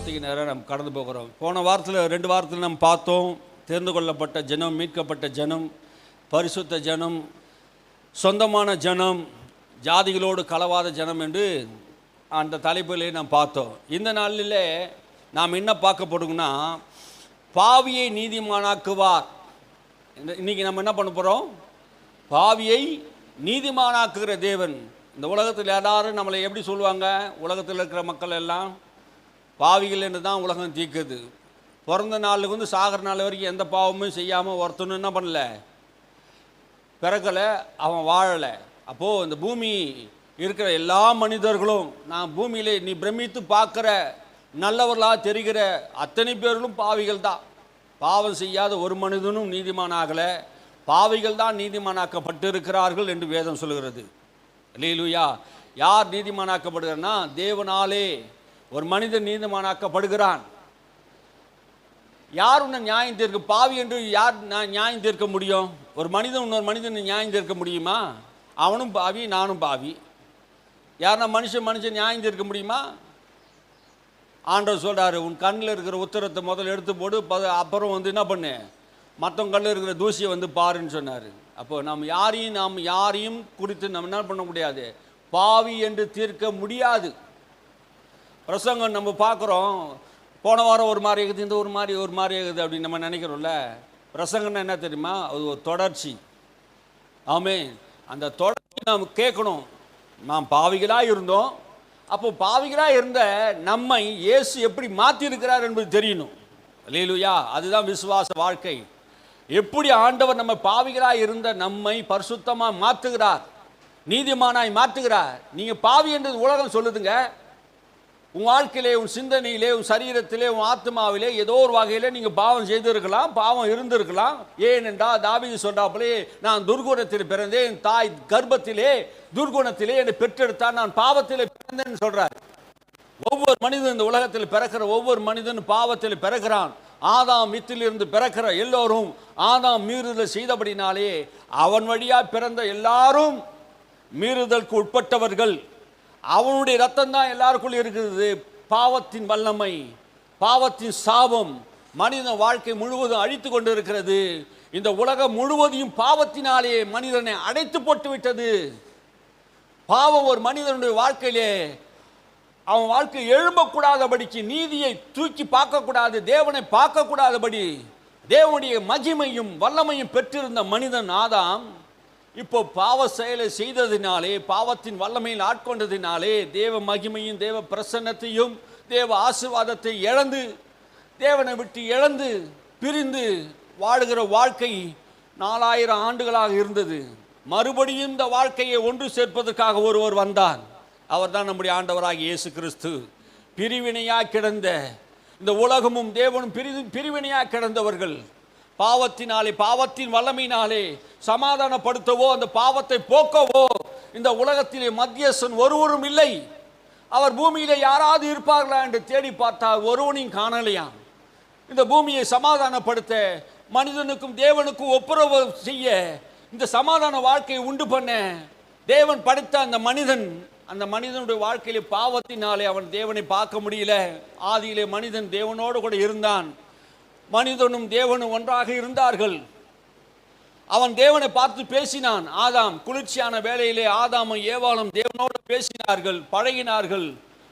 வார்த்தைக்கு நேரம் நம்ம கடந்து போகிறோம். போன வாரத்தில் 2 வாரத்தில் நம்ம பார்த்தோம், தேர்ந்து கொள்ளப்பட்ட ஜனம், மீட்கப்பட்ட ஜனம், பரிசுத்த ஜனம், சொந்தமான ஜனம், ஜாதிகளோடு கலவாத ஜனம் என்று அந்த தலைப்பிலே நாம் பார்த்தோம். இந்த நாளில் நாம் என்ன பார்க்க போடுங்கன்னா, பாவியை நீதிமானாக்குவார். இன்றைக்கி நம்ம என்ன பண்ண போகிறோம்? பாவியை நீதிமானாக்குகிற தேவன். இந்த உலகத்தில் எல்லாரும் நம்மளை எப்படி சொல்லுவாங்க? உலகத்தில் இருக்கிற மக்கள் எல்லாம் பாவிகள் என்று தான் உலகம் தீக்குது. பிறந்த நாளுக்கு வந்து சாகிற நாள் வரைக்கும் எந்த பாவமும் செய்யாமல் ஒருத்தனும் என்ன பண்ணல, பிறக்கலை, அவன் வாழலை. அப்போது இந்த பூமி இருக்கிற எல்லா மனிதர்களும், நான் பூமியிலே நீ பிரமித்து பார்க்குற நல்லவர்களாக தெரிகிற அத்தனை பேர்களும் பாவிகள் தான். பாவம் செய்யாத ஒரு மனிதனும் நீதிமானாகலை, பாவிகள் தான் நீதிமானாக்கப்பட்டு இருக்கிறார்கள் என்று வேதம் சொல்கிறது. அல்லேலூயா. யார் நீதிமானாக்கப்படுகிறார்னா, தேவனாலே ஒரு மனிதன் நீதிமானாக்கப்படுகிறான். யார் உன்னை நியாயம் தீர்க்க? பாவி என்று யார் நியாயம் தீர்க்க முடியும்? ஒரு மனிதன் இன்னொரு மனிதனை நியாயம் தீர்க்க முடியுமா? அவனும் பாவி, நானும் பாவி. யாருன்னா மனுஷன் நியாயம் தீர்க்க முடியுமா? ஆண்டவர் சொல்கிறாரு, உன் கண்ணில் இருக்கிற உத்தரத்தை முதல்ல எடுத்து போடு, அப்புறம் வந்து என்ன பண்ணு, மற்றவங்க கண்ணில் இருக்கிற தூசியை வந்து பாருன்னு சொன்னார். அப்போ நாம் யாரையும் குறித்து நம்ம என்ன பண்ண முடியாது, பாவி என்று தீர்க்க முடியாது. பிரசங்கம் நம்ம பார்க்குறோம், போன வாரம் ஒரு மாதிரி இருக்குது, இந்த ஒரு மாதிரி இருக்குது அப்படின்னு நம்ம நினைக்கிறோம்ல. பிரசங்கம்னா என்ன தெரியுமா? அது ஒரு தொடர்ச்சி. ஆமென். அந்த தொடர்ச்சி நாம் கேட்கணும். நாம் பாவிகளாக இருந்தோம், அப்போ பாவிகளாக இருந்த நம்மை இயேசு எப்படி மாற்றியிருக்கிறார் என்பது தெரியணும். அல்லேலூயா. அதுதான் விசுவாச வாழ்க்கை. எப்படி ஆண்டவர் நம்ம பாவிகளாக இருந்த நம்மை பரிசுத்தமாக மாற்றுகிறார், நீதிமானாய் மாற்றுகிறார். நீங்கள் பாவி என்று உலகம் சொல்லுதுங்க. உன் வாழ்க்கையிலே, உன் சிந்தனையிலே, உன் சரீரத்திலே, உன் ஆத்மாவிலே ஏதோ ஒரு வகையில் நீங்கள் பாவம் செய்திருக்கலாம், பாவம் இருந்திருக்கலாம். ஏனென்றால் தாவீது சொல்றாப்பலே, நான் துர்குணத்தில் பிறந்தேன், என் தாய் கர்ப்பத்திலே துர்குணத்திலே என்னை பெற்றெடுத்தான், நான் பாவத்திலே பிறந்தேன்னு சொல்றார். ஒவ்வொரு மனிதன், இந்த உலகத்தில் பிறக்கிற ஒவ்வொரு மனிதனும் பாவத்தில் பிறக்கிறான். ஆதாம் வித்திலிருந்து பிறக்கிற எல்லோரும் ஆதாம் மீறுதல் செய்தபடினாலே அவன் வழியாக பிறந்த எல்லாரும் மீறுதலுக்கு உட்பட்டவர்கள். அவனுடைய ரத்தம் தான் எல்லாருக்குள்ள இருக்குது. பாவத்தின் வல்லமை, பாவத்தின் சாபம் மனித வாழ்க்கை முழுவதும் அழித்து கொண்டு இருக்கிறது. இந்த உலகம் முழுவதையும் பாவத்தினாலே மனிதனை அடைத்து போட்டு விட்டது. பாவம் ஒரு மனிதனுடைய வாழ்க்கையிலே அவன் வாழ்க்கை எழும்பக்கூடாதபடிக்கு, நீதியை தூக்கி பார்க்கக்கூடாது, தேவனை பார்க்கக்கூடாதபடி தேவனுடைய மகிமையும் வல்லமையும் பெற்றிருந்த மனிதன் ஆதாம் இப்போ பாவ செயலை செய்ததினாலே, பாவத்தின் வல்லமையில் ஆட்கொண்டதினாலே தேவ மகிமையும் தேவ பிரசன்னத்தையும் தேவ ஆசீர்வாதத்தை இழந்து, தேவனை விட்டு இழந்து பிரிந்து வாழுகிற வாழ்க்கை 4000 ஆண்டுகளாக இருந்தது. மறுபடியும் இந்த வாழ்க்கையை ஒன்று சேர்ப்பதற்காக ஒருவர் வந்தார். அவர் தான் நம்முடைய ஆண்டவராகிய இயேசு கிறிஸ்து. பிரிவினையாக கிடந்த இந்த உலகமும் தேவனும் பிரிவினையாக கிடந்தவர்கள் பாவத்தினாலே, பாவத்தின் வல்லமையினாலே சமாதானப்படுத்தவோ அந்த பாவத்தை போக்கவோ இந்த உலகத்திலே மத்தியஸ்தன் ஒருவரும் இல்லை. அவர் பூமியிலே யாராவது இருப்பார்களா என்று தேடி பார்த்தால் ஒருவனையும் காணலையாம். இந்த பூமியை சமாதானப்படுத்த, மனிதனுக்கும் தேவனுக்கும் ஒப்புரவு செய்ய, இந்த சமாதான வாழ்க்கையை உண்டு பண்ண தேவன் படைத்த அந்த மனிதனுடைய வாழ்க்கையிலே பாவத்தினாலே அவன் தேவனை பார்க்க முடியல. ஆதியிலே மனிதன் தேவனோடு கூட இருந்தான். மனிதனும் தேவனும் ஒன்றாக இருந்தார்கள். அவன் தேவனை பார்த்து பேசினான். ஆதாம் குளிர்ச்சியான வேளையிலே ஆதாமும் ஏவாளும் தேவனோடு பேசினார்கள், பழகினார்கள்,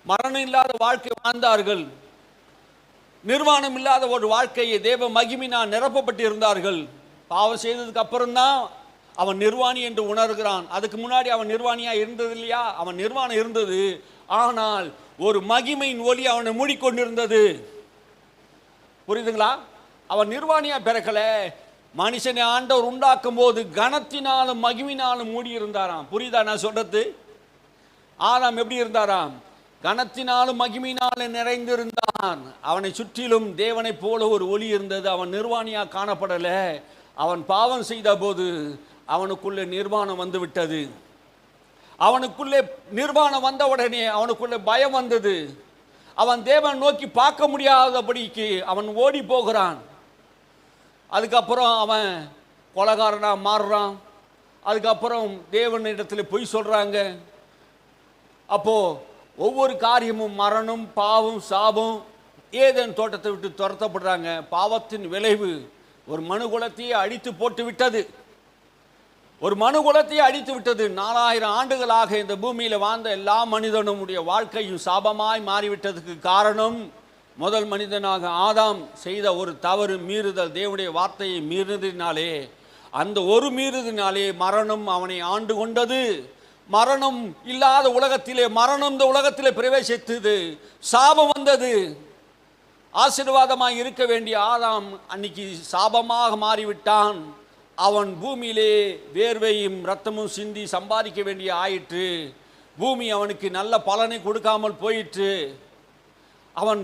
மரணம் இல்லாத வாழ்க்கை வாழ்ந்தார்கள். நிர்வாணம் இல்லாத ஒரு வாழ்க்கையை தேவ மகிமையினால் நிரப்பப்பட்டு இருந்தார்கள். பாவம் செய்ததுக்கு அப்புறம்தான் அவன் நிர்வாணி என்று உணர்கிறான். அதுக்கு முன்னாடி அவன் நிர்வாணியா இருந்தது இல்லையா? அவன் நிர்வாணம் இருந்தது, ஆனால் ஒரு மகிமையின் ஒளி அவனை மூடிக்கொண்டிருந்தது. புரியுதுங்களா? அவன் நிர்வாணியா பிறக்கல. மனுஷனை ஆண்டவர் உண்டாக்கும் போது கனத்தினாலும் மகிமையினாலும் மூடி இருந்தாராம். புரியுதா நான் சொல்றது? ஆதாம் எப்படி இருந்தாராம்? கனத்தினாலும் மகிமையினாலும் நிறைந்திருந்தான். அவனை சுற்றிலும் தேவனை போல ஒரு ஒளி இருந்தது. அவன் நிர்வாணியா காணப்படல. அவன் பாவம் செய்த போது அவனுக்குள்ளே நிர்வாணம் வந்து விட்டது. அவனுக்குள்ளே நிர்வாணம் வந்தவுடனே அவனுக்குள்ளே பயம் வந்தது. அவன் தேவன் நோக்கி பார்க்க முடியாதபடிக்கு அவன் ஓடி போகிறான். அதுக்கப்புறம் அவன் கொலைகாரனாக மாறுறான். அதுக்கப்புறம் தேவனிடத்தில் பொய் சொல்கிறாங்க. அப்போது ஒவ்வொரு காரியமும் மரணம், பாவம், சாபம், ஏதேன் தோட்டத்தை விட்டு துரத்தப்படுறாங்க. பாவத்தின் விளைவு ஒரு மனுகுலத்தையே அழித்து போட்டு விட்டது. ஒரு மனுகுலத்தையே அழித்து விட்டது. 4000 ஆண்டுகளாக இந்த பூமியில் வாழ்ந்த எல்லா மனிதனுடைய வாழ்க்கையும் சாபமாய் மாறிவிட்டதுக்கு காரணம் முதல் மனிதனாக ஆதாம் செய்த ஒரு தவறு, மீறுதல், தேவனுடைய வார்த்தையை மீறுதினாலே. அந்த ஒரு மீறுதினாலே மரணம் அவனை ஆண்டு கொண்டது. மரணம் இல்லாத உலகத்திலே மரணம் இந்த உலகத்திலே பிரவேசித்தது. சாபம் வந்தது. ஆசீர்வாதமாக இருக்க வேண்டிய ஆதாம் அன்னைக்கு சாபமாக மாறிவிட்டான். அவன் பூமியிலே வேர்வையும் இரத்தமும் சிந்தி சம்பாதிக்க வேண்டிய ஆயிற்று. பூமி அவனுக்கு நல்ல பலனை கொடுக்காமல் போயிற்று. அவன்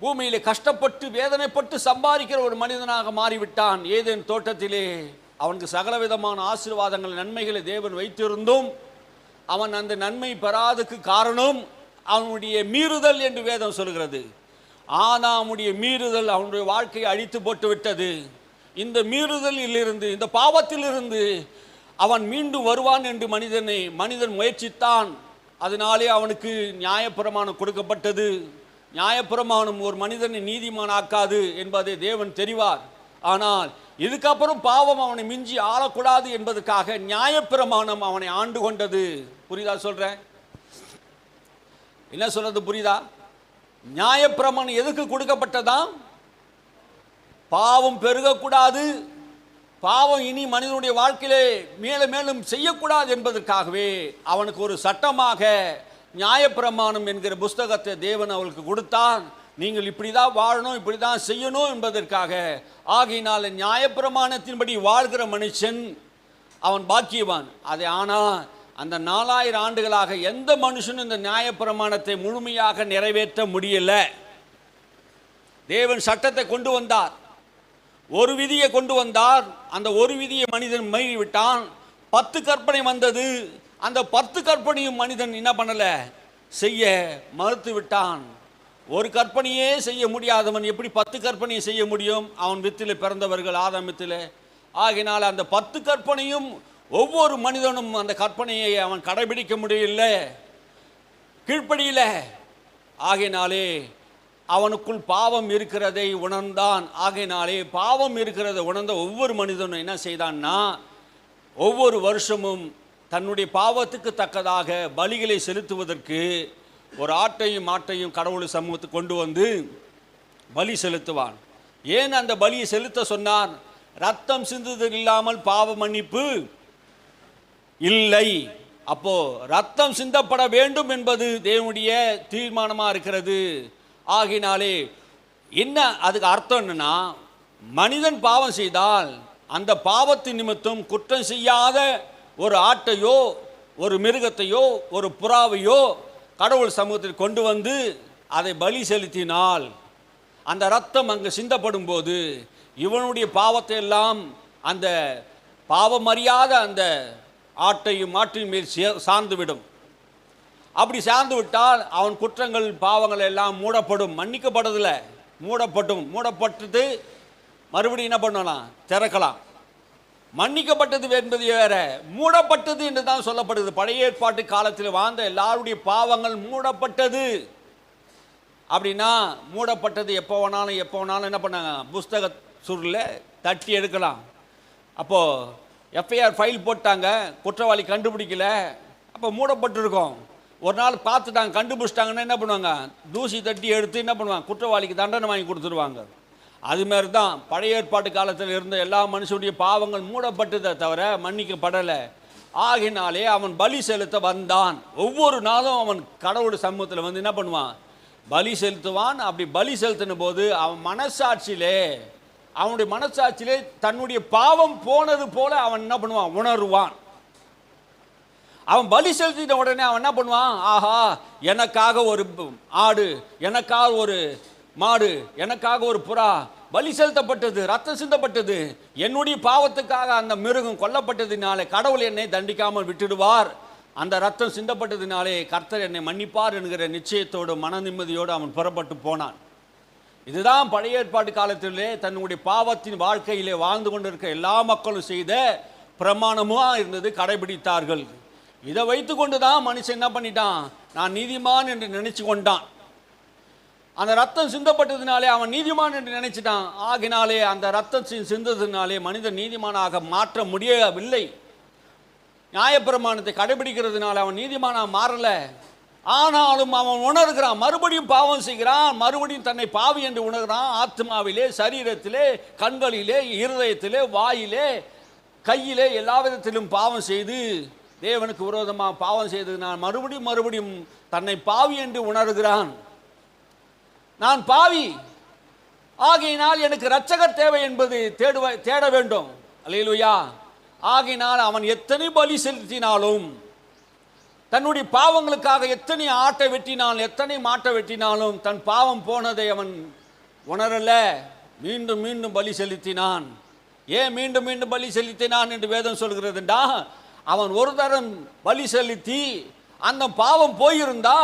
பூமியிலே கஷ்டப்பட்டு வேதனைப்பட்டு சம்பாதிக்கிற ஒரு மனிதனாக மாறிவிட்டான். ஏதேன் தோட்டத்திலே அவனுக்கு சகலவிதமான ஆசீர்வாதங்கள் நன்மைகளை தேவன் வைத்திருந்தும் அவன் அந்த நன்மை பெறாததுக்கு காரணம் அவனுடைய மீறுதல் என்று வேதம் சொல்கிறது. ஆதாமுடைய மீறுதல் அவனுடைய வாழ்க்கையை அழித்து போட்டு விட்டது. இந்த மீறுதலிலிருந்து, இந்த பாவத்திலிருந்து அவன் மீண்டும் வருவான் என்று மனிதன் முயற்சித்தான். அதனாலே அவனுக்கு நியாயப்பிரமாணம் கொடுக்கப்பட்டது. நியாயப்பிரமாணம் ஒரு மனிதனை நீதிமானாக்காது என்பதை தேவன் தெரிவார். ஆனால் இதுக்கப்புறம் பாவம் அவனை மிஞ்சி ஆளக்கூடாது என்பதற்காக நியாயப்பிரமாணம் அவனை ஆண்டு கொண்டது. புரியுதா சொல்றேன்? என்ன சொல்றது புரியுதா? நியாயப்பிரமாணம் எதுக்கு கொடுக்கப்பட்டதா? பாவம் பெருகக்கூடாது, பாவம் இனி மனிதனுடைய வாழ்க்கையிலே மேலும் மேலும் செய்யக்கூடாது என்பதற்காகவே அவனுக்கு ஒரு சட்டமாக நியாயப்பிரமாணம் என்கிற புஸ்தகத்தை தேவன் அவளுக்கு கொடுத்தான். நீங்கள் இப்படி தான் வாழணும், இப்படி தான் செய்யணும் என்பதற்காக. ஆகையினால நியாயப்பிரமாணத்தின்படி வாழ்கிற மனுஷன் அவன் பாக்கியவான். அதை ஆனால் அந்த 4000 ஆண்டுகளாக எந்த மனுஷனும் இந்த நியாயப்பிரமாணத்தை முழுமையாக நிறைவேற்ற முடியல. தேவன் சட்டத்தை கொண்டு வந்தார், ஒரு விதியை கொண்டு வந்தார். அந்த ஒரு விதியை மனிதன் மீறிவிட்டான். 10 கற்பனை வந்தது. அந்த 10 கற்பனையும் மனிதன் என்ன பண்ணல, செய்ய மறுத்து விட்டான். ஒரு கற்பனையே செய்ய முடியாதவன் எப்படி 10 கற்பனையை செய்ய முடியும்? அவன் வித்திலே பிறந்தவர்கள், ஆதாம் வித்திலே. ஆகினால் அந்த 10 கற்பனையும் ஒவ்வொரு மனிதனும் அந்த கற்பனையை அவன் கடைபிடிக்க முடியல, கீழ்ப்படியில. ஆகினாலே அவனுக்குள் பாவம் இருக்கிறதை உணர்ந்தான். ஆகையினாலே பாவம் இருக்கிறதை உணர்ந்த ஒவ்வொரு மனிதனும் என்ன செய்தான்னா, ஒவ்வொரு வருஷமும் தன்னுடைய பாவத்துக்கு தக்கதாக பலிகளை செலுத்துவதற்கு ஒரு ஆட்டையும் மாட்டையும் கடவுள் சமூகத்துக்கு கொண்டு வந்து பலி செலுத்துவான். ஏன் அந்த பலியை செலுத்த சொன்னார்? ரத்தம் சிந்துதல் இல்லாமல் பாவ மன்னிப்பு இல்லை. அப்போ ரத்தம் சிந்தப்பட வேண்டும் என்பது தேவனுடைய தீர்மானமாக இருக்கிறது. ஆகினாலே என்ன அதுக்கு அர்த்தம் என்னன்னா, மனிதன் பாவம் செய்தால் அந்த பாவத்தின் நிமித்தம் குற்றம் செய்யாத ஒரு ஆட்டையோ ஒரு மிருகத்தையோ ஒரு புறாவையோ கடவுள் சமூகத்தில் கொண்டு வந்து அதை பலி செலுத்தினால் அந்த ரத்தம் அங்கு சிந்தப்படும் போது இவனுடைய பாவத்தை எல்லாம் அந்த பாவமறியாத அந்த ஆட்டையும் மாட்டையும் மேல் சார்ந்துவிடும். அப்படி சார்ந்து விட்டால் அவன் குற்றங்கள் பாவங்கள் எல்லாம் மூடப்படும். மன்னிக்கப்படுறதில்ல, மூடப்பட்டது மறுபடியும் என்ன பண்ணலாம், திறக்கலாம். மன்னிக்கப்பட்டது என்பது வேற, மூடப்பட்டது என்று தான் சொல்லப்படுது. பழைய ஏற்பாட்டு காலத்தில் வாழ்ந்த எல்லாருடைய பாவங்கள் மூடப்பட்டது. அப்படின்னா மூடப்பட்டது எப்போ வேணாலும் என்ன பண்ணாங்க, புஸ்தக சுருளில் தட்டி எடுக்கலாம். அப்போது எஃப்ஐஆர் ஃபைல் போட்டாங்க, குற்றவாளி கண்டுபிடிக்கல, அப்போ மூடப்பட்டிருக்கோம். ஒரு நாள் பார்த்துட்டாங்க, கண்டுபிடிச்சிட்டாங்கன்னா என்ன பண்ணுவாங்க, தூசி தட்டி எடுத்து என்ன பண்ணுவாங்க, குற்றவாளிக்கு தண்டனை வாங்கி கொடுத்துருவாங்க. அதுமாரி தான் பழைய ஏற்பாட்டு காலத்தில் இருந்த எல்லா மனுஷனுடைய பாவங்கள் மூடப்பட்டதை தவிர மன்னிக்கப்படலை. ஆகினாலே அவன் பலி செலுத்த வந்தான். ஒவ்வொரு நாளும் அவன் கடவுள் சமூகத்தில் வந்து என்ன பண்ணுவான், பலி செலுத்துவான். அப்படி பலி செலுத்தின போது அவன் அவனுடைய மனசாட்சியிலே தன்னுடைய பாவம் போனது போல அவன் என்ன பண்ணுவான், உணருவான். அவன் பலி செலுத்தின உடனே அவன் என்ன பண்ணுவான், ஆஹா எனக்காக ஒரு ஆடு, எனக்காக ஒரு மாடு, எனக்காக ஒரு புறா பலி செலுத்தப்பட்டது, ரத்தம் சிந்தப்பட்டது, என்னுடைய பாவத்துக்காக அந்த மிருகம் கொல்லப்பட்டதினாலே கடவுள் என்னை தண்டிக்காமல் விட்டுடுவார், அந்த ரத்தம் சிந்தப்பட்டதினாலே கர்த்தர் என்னை மன்னிப்பார் என்கிற நிச்சயத்தோடு மன நிம்மதியோடு அவன் புறப்பட்டு போனான். இதுதான் பழைய ஏற்பாட்டு காலத்திலே தன்னுடைய பாவத்தின் வாழ்க்கையிலே வாழ்ந்து கொண்டிருக்க எல்லா மக்களும் செய்த பிரமாணமாக இருந்தது, கடைபிடித்தார்கள். இதை வைத்து கொண்டு தான் மனுஷன் என்ன பண்ணிட்டான், நான் நீதிமான் என்று நினைச்சு கொண்டான். அந்த ரத்தம் சிந்தப்பட்டதுனாலே அவன் நீதிமான் என்று நினைச்சிட்டான். ஆகினாலே அந்த ரத்தம் சிந்ததினாலே மனிதன் நீதிமானாக மாற்ற முடியவில்லை. நியாயப்பிரமாணத்தை கடைபிடிக்கிறதுனால அவன் நீதிமானா மாறல. ஆனாலும் அவன் உணர்கிறான், மறுபடியும் பாவம் செய்கிறான், மறுபடியும் தன்னை பாவி என்று உணர்கிறான். ஆத்மாவிலே, சரீரத்திலே, கண்களிலே, இருதயத்திலே, வாயிலே, கையிலே எல்லா விதத்திலும் பாவம் செய்து தேவனுக்கு விரோதமாக பாவம் செய்ததினால் மறுபடியும் தன்னை பாவி என்று உணர்கிறான். நான் பாவி, ஆகையினால் எனக்கு இரட்சகர் தேவை என்பது தேட வேண்டும். அல்லேலூயா. ஆகையினால் அவன் எத்தனை பலி செலுத்தினாலும், தன்னுடைய பாவங்களுக்காக எத்தனை ஆட்டை வெட்டினாலும், எத்தனை மாட்டை வெட்டினாலும் தன் பாவம் போனதை அவன் உணரல. மீண்டும் மீண்டும் பலி செலுத்தினான். ஏன் மீண்டும் மீண்டும் பலி செலுத்தினான் என்று வேதம் சொல்கிறதுண்டா, அவன் ஒரு தரம் பலி செலுத்தி அந்த பாவம் போயிருந்தா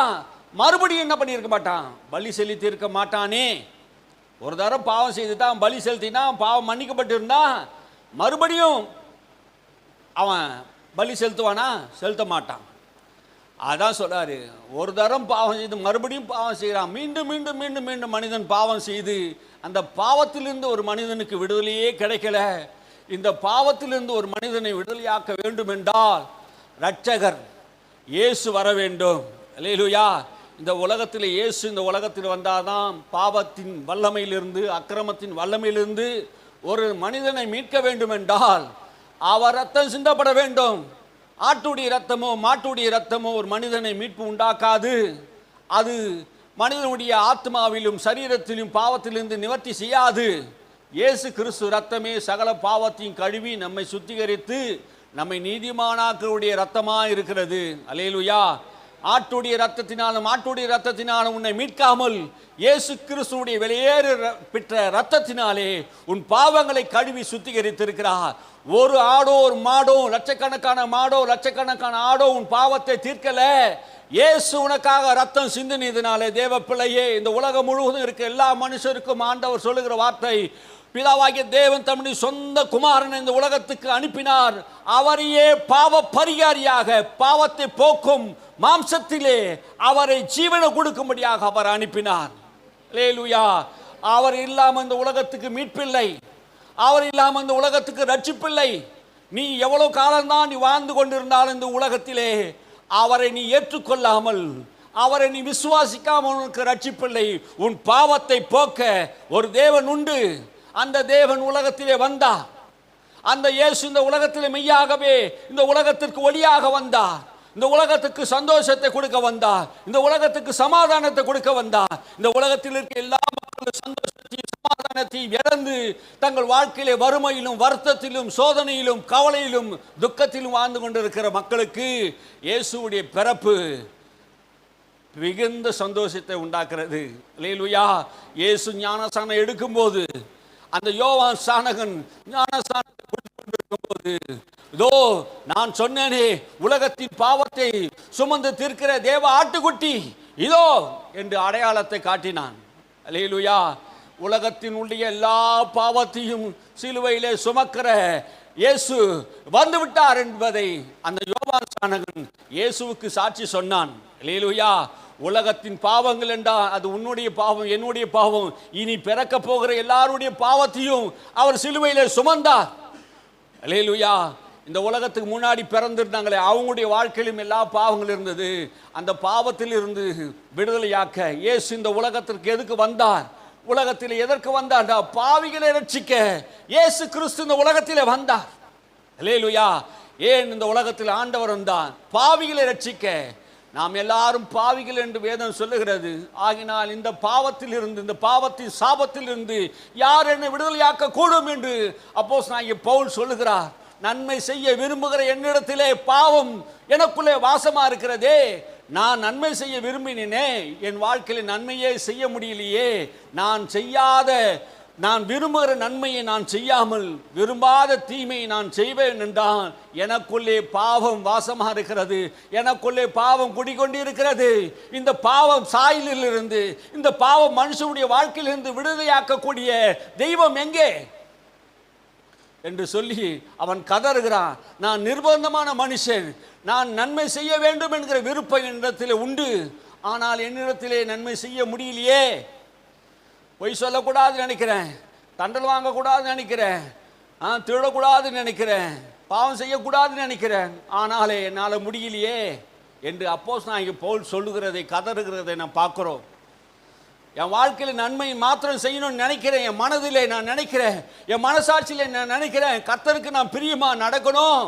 மறுபடியும் என்ன பண்ணியிருக்க மாட்டான், பலி செலுத்தி இருக்க மாட்டானே. ஒரு தரம் பாவம் செய்துட்டான், பலி செலுத்தினா, பாவம் மன்னிக்கப்பட்டிருந்தா மறுபடியும் அவன் பலி செலுத்துவானா? செலுத்த மாட்டான். அதான் சொல்றாரு, ஒரு தரம் பாவம் செய்து மறுபடியும் பாவம் செய்கிறான். மீண்டும் மீண்டும் மீண்டும் மீண்டும் மனிதன் பாவம் செய்து அந்த பாவத்திலிருந்து ஒரு மனிதனுக்கு விடுதலையே கிடைக்கல. இந்த பாவத்திலிருந்து ஒரு மனிதனை விடுதலையாக்க வேண்டும் என்றால் இரட்சகர் இயேசு வர வேண்டும். அல்லேலூயா. இந்த உலகத்தில் இயேசு இந்த உலகத்தில் வந்தாதான் பாவத்தின் வல்லமையிலிருந்து, அக்கிரமத்தின் வல்லமையிலிருந்து ஒரு மனிதனை மீட்க வேண்டும் என்றால் அவர் ரத்தம் சிந்தப்பட வேண்டும். ஆட்டுடைய ரத்தமோ மாட்டுடைய ரத்தமோ ஒரு மனிதனை மீட்பு உண்டாக்காது. அது மனிதனுடைய ஆத்மாவிலும் சரீரத்திலும் பாவத்திலிருந்து நிவர்த்தி செய்யாது. இயேசு கிறிஸ்து ரத்தமே சகல பாவத்தையும் கழுவி நம்மை சுத்திகரித்து நம்மை நீதிமானாக்களுடைய ரத்தமாக இருக்கிறது. அல்லேலூயா. ஆட்டுடைய ரத்தத்தினாலும் மாட்டுடைய ரத்தத்தினாலும் உன்னை மீட்காமல் இயேசு கிறிஸ்துடைய வெளியேறு பெற்ற ரத்தத்தினாலே உன் பாவங்களை கழுவி சுத்திகரித்திருக்கிறார். ஒரு ஆடோ ஒரு மாடோ, லட்சக்கணக்கான மாடோ லட்சக்கணக்கான ஆடோ உன் பாவத்தை தீர்க்கல. இயேசு உனக்காக ரத்தம் சிந்தினதினாலே தேவ பிள்ளையே, இந்த உலகம் முழுவதும் இருக்க எல்லா மனுஷருக்கும் ஆண்டவர் சொல்லுகிற வார்த்தை, பிதாவாகிய தேவன் தம்முடைய சொந்த குமாரனை இந்த உலகத்துக்கு அனுப்பினார். அவரையே பாவ பரிகாரியாக, பாவத்தை போக்கும் மாம்சத்திலே அவரை ஜீவனை கொடுக்கும்படியாக அவர் அனுப்பினார். அல்லேலூயா. அவர் இல்லாமல் இந்த உலகத்துக்கு மீட்பில்லை. அவர் இல்லாமல் இந்த உலகத்துக்கு ரட்சிப்பில்லை. நீ எவ்வளவு காலம்தான் நீ வாழ்ந்து கொண்டிருந்தாலும் இந்த உலகத்திலே அவரை நீ ஏற்றுக்கொள்ளாமல், அவரை நீ விசுவாசிக்காமல் உனக்கு ரட்சிப்பில்லை. உன் பாவத்தை போக்க ஒரு தேவன் உண்டு. அந்த தேவன் உலகத்திலே வந்தார். அந்த இயேசு இந்த உலகத்திலே மெய்யாகவே இந்த உலகத்திற்கு ஒளியாக வந்தார். இந்த உலகத்துக்கு சந்தோஷத்தை கொடுக்க வந்தார். இந்த உலகத்துக்கு சமாதானத்தை கொடுக்க வந்தார். இந்த உலகத்தில் இருக்க எல்லா மக்களும் சந்தோஷத்தையும் சமாதானத்தையும் இழந்து தங்கள் வாழ்க்கையிலே வறுமையிலும் வருத்தத்திலும் சோதனையிலும் கவலையிலும் துக்கத்திலும் வாழ்ந்து கொண்டிருக்கிற மக்களுக்கு இயேசுவுடைய பிறப்பு மிகுந்த சந்தோஷத்தை உண்டாக்குறது. அல்லேலூயா. இயேசு ஞானஸ்நானம் எடுக்கும்போது அந்த யோவான் சானகன் ஞானஸ்நானத்தை கொடுத்து கொண்டிருக்கும் போது, இதோ நான் சொன்னேனே உலகத்தின் பாவத்தை சுமந்து தீர்க்கிற தேவ ஆட்டுக்குட்டி இதோ என்று அடையாளத்தை காட்டினான். அல்லேலூயா. உலகத்தின் உள்ள எல்லா பாவத்தையும் சிலுவையிலே சுமக்கிற இயேசு வந்து விட்டார் என்பதை அந்த யோவான் சானகன் இயேசுவுக்கு சாட்சி சொன்னான். அல்லேலூயா. உலகத்தின் பாவங்கள் என்றால் அது உன்னுடைய பாவம், என்னுடைய பாவம், இனி பிறக்க போகிற எல்லாருடைய பாவத்தையும் அவர் சிலுவையிலே சுமந்தார். அல்லேலூயா. இந்த உலகத்துக்கு முன்னாடி பிறந்திருந்தாங்களே அவங்களுடைய வாழ்க்கையிலும் எல்லா பாவங்கள் இருந்தது. அந்த பாவத்தில் இருந்து விடுதலையாக்க இயேசு இந்த உலகத்திற்கு எதுக்கு வந்தார்? உலகத்தில் எதற்கு வந்தார்? பாவிகளை ரட்சிக்க இயேசு கிறிஸ்து இந்த உலகத்திலே வந்தார். அல்லேலூயா. ஏன் இந்த உலகத்தில் ஆண்டவர் வந்தார்? பாவிகளை ரட்சிக்க. நாம் எல்லாரும் பாவிகள் என்று வேதம் சொல்லுகிறது. ஆகினால் இந்த பாவத்தில் இருந்து, இந்த பாவத்தின் சாபத்தில் இருந்து யார் என்னை விடுதலையாக்க கூடும் என்று அப்போஸ்தலனாகிய பவுல் சொல்லுகிறார். நன்மை செய்ய விரும்புகிற என்னிடத்திலே பாவம் எனக்குள்ளே வாசமா இருக்கிறதே. நான் நன்மை செய்ய விரும்பினேனே, என் வாழ்க்கையில் நன்மையே செய்ய முடியலையே. நான் விரும்புகிற நன்மையை நான் செய்யாமல் விரும்பாத தீமையை நான் செய்வேன் என்றால் எனக்குள்ளே பாவம் வாசமாக இருக்கிறது. எனக்குள்ளே பாவம் குடிக்கொண்டிருக்கிறது. இந்த பாவம் சாயலிலிருந்து, இந்த பாவம் மனுஷனுடைய வாழ்க்கையிலிருந்து விடுதலையாக்கக்கூடிய தெய்வம் எங்கே என்று சொல்லி அவன் கதறுகிறான். நான் நிர்பந்தமான மனுஷன். நான் நன்மை செய்ய வேண்டும் என்கிற விருப்பம் என்னிடத்தில் உண்டு. ஆனால் என்னிடத்திலே நன்மை செய்ய முடியலையே. பொய் சொல்லக்கூடாதுன்னு நினைக்கிறேன், தண்டல் வாங்கக்கூடாதுன்னு நினைக்கிறேன், திருடக்கூடாதுன்னு நினைக்கிறேன், பாவம் செய்யக்கூடாதுன்னு நினைக்கிறேன், ஆனாலே என்னால் முடியலையே என்று அப்போஸ்தலனாகிய பவுல் சொல்லுகிறதை, கதறுகிறதை நான் பார்க்குறோம். என் வாழ்க்கையில் நன்மை மாத்திரம் செய்யணும்னு நினைக்கிறேன், என் மனதிலே நான் நினைக்கிறேன், என் மனசாட்சியில் நான் நினைக்கிறேன், கர்த்தருக்கு நான் பிரியமா நடக்கணும்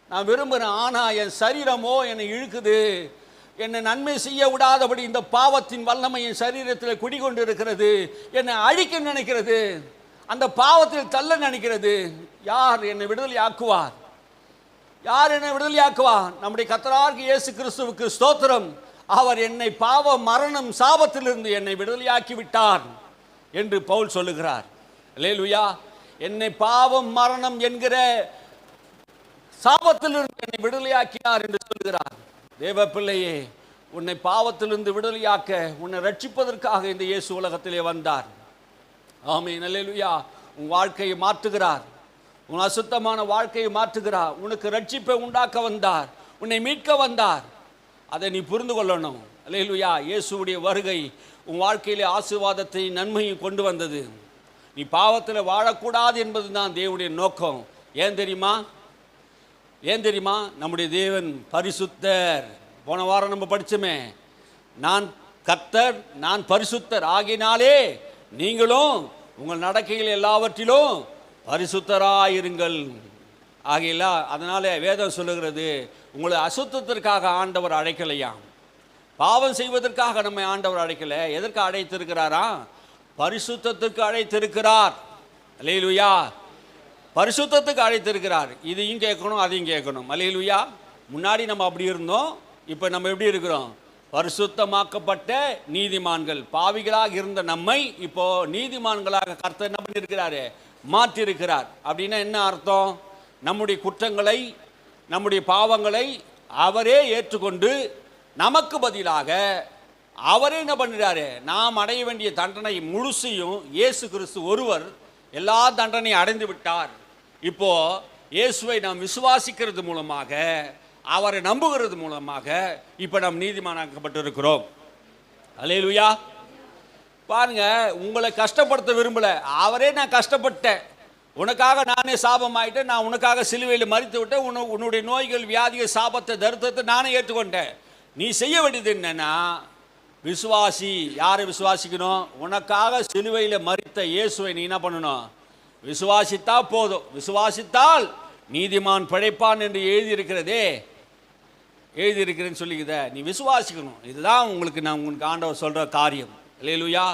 நான் விரும்புகிறேன். ஆனால் என் சரீரமோ என்னை இழுக்குது, என்னை நன்மை செய்ய விடாதபடி இந்த பாவத்தின் வல்லமை என் சரீரத்தில் குடிகொண்டு இருக்கிறது, என்னை அழிக்க நினைக்கிறது, அந்த பாவத்தில் தள்ள நினைக்கிறது. யார் என்னை விடுதலை ஆக்குவார்? யார் என்னை விடுதலை ஆக்குவார்? நம்முடைய கர்த்தராகிய இயேசு கிறிஸ்துவுக்கு ஸ்தோத்திரம். அவர் என்னை பாவ மரணம் சாபத்திலிருந்து என்னை விடுதலையாக்கி விட்டார் என்று பவுல் சொல்லுகிறார். அல்லேலூயா. என்னை பாவம் மரணம் என்கிற சாபத்திலிருந்து என்னை விடுதலையாக்கினார் என்று சொல்லுகிறார். தேவ பிள்ளையே, உன்னை பாவத்திலிருந்து விடுதலையாக்க, உன்னை ரட்சிப்பதற்காக இந்த இயேசு உலகத்திலே வந்தார். ஆமென். அல்லேலூயா. உன் வாழ்க்கையை மாற்றுகிறார், உன் அசுத்தமான வாழ்க்கையை மாற்றுகிறார், உனக்கு ரட்சிப்பை உண்டாக்க வந்தார், உன்னை மீட்க வந்தார். அதை நீ புரிந்து கொள்ளணும். அல்லேலூயா. இயேசுவுடைய வருகை உன் வாழ்க்கையிலே ஆசீர்வாதத்தை நன்மையும் கொண்டு வந்தது. நீ பாவத்தில் வாழக்கூடாது என்பது தான் தேவனுடைய நோக்கம். ஏன் தெரியுமா? நம்முடைய தேவன் பரிசுத்தர். போன வாரம் நம்ம படிச்சோமே, நான் கர்த்தர், நான் பரிசுத்தர் ஆகினாலே நீங்களும் உங்கள் நடக்கைகள் எல்லாவற்றிலும் பரிசுத்தராயிருங்கள். ஆகையில அதனால வேதம் சொல்லுகிறது, உங்களை அசுத்தத்திற்காக ஆண்டவர் அழைக்கலையாம், பாவம் செய்வதற்காக நம்மை ஆண்டவர் அழைக்கல. எதற்கு அழைத்திருக்கிறாரா? பரிசுத்தத்திற்கு அழைத்திருக்கிறார். அல்லேலூயா. பரிசுத்தத்துக்கு அழைத்திருக்கிறார். இதையும் கேட்கணும், அதையும் கேட்கணும். அல்லேலூயா. முன்னாடி நம்ம அப்படி இருந்தோம், இப்போ நம்ம எப்படி இருக்கிறோம்? பரிசுத்தமாக்கப்பட்ட நீதிமான்கள். பாவிகளாக இருந்த நம்மை இப்போ நீதிமான்களாக கர்த்தர் என்ன பண்ணியிருக்கிறாரு? மாற்றிருக்கிறார். அப்படின்னா என்ன அர்த்தம்? நம்முடைய குற்றங்களை, நம்முடைய பாவங்களை அவரே ஏற்றுக்கொண்டு நமக்கு பதிலாக அவரே என்ன பண்ணுறாரு? நாம் அடைய வேண்டிய தண்டனை முழுசையும் இயேசு கிறிஸ்து ஒருவர் எல்லா தண்டனையும் அடைந்து விட்டார். இப்போ இயேசுவை நாம் விசுவாசிக்கிறது மூலமாக, அவரை நம்புகிறது மூலமாக இப்போ நாம் நீதிமானாக்கப்பட்டிருக்கிறோம். அல்லேலூயா. பாருங்க, உங்களை கஷ்டப்படுத்த விரும்பல, அவரே நான் கஷ்டப்பட்டேன், உனக்காக நானே சாபம் ஆயிட்டேன், நான் உனக்காக சிலுவையில் மரித்து விட்டேன், உன்னுடைய நோய்கள், வியாதிகள், சாபத்தை, தரித்திரத்தை நானே ஏற்றுக்கொண்டேன். நீ செய்ய வேண்டியது என்னன்னா, விசுவாசி. யாரை விசுவாசிக்கணும்? உனக்காக சிலுவையில் மரித்த இயேசுவை நீ என்ன பண்ணணும்? விசுவாசித்தா போதும். விசுவாசித்தால் நீதிமான் பிழைப்பான் என்று எழுதியிருக்கிறதே, எழுதியிருக்கிறேன்னு சொல்லிக்குத, நீ விசுவாசிக்கணும். இதுதான் உங்களுக்கு ஆண்டவர் சொல்கிற காரியம். அல்லேலூயா.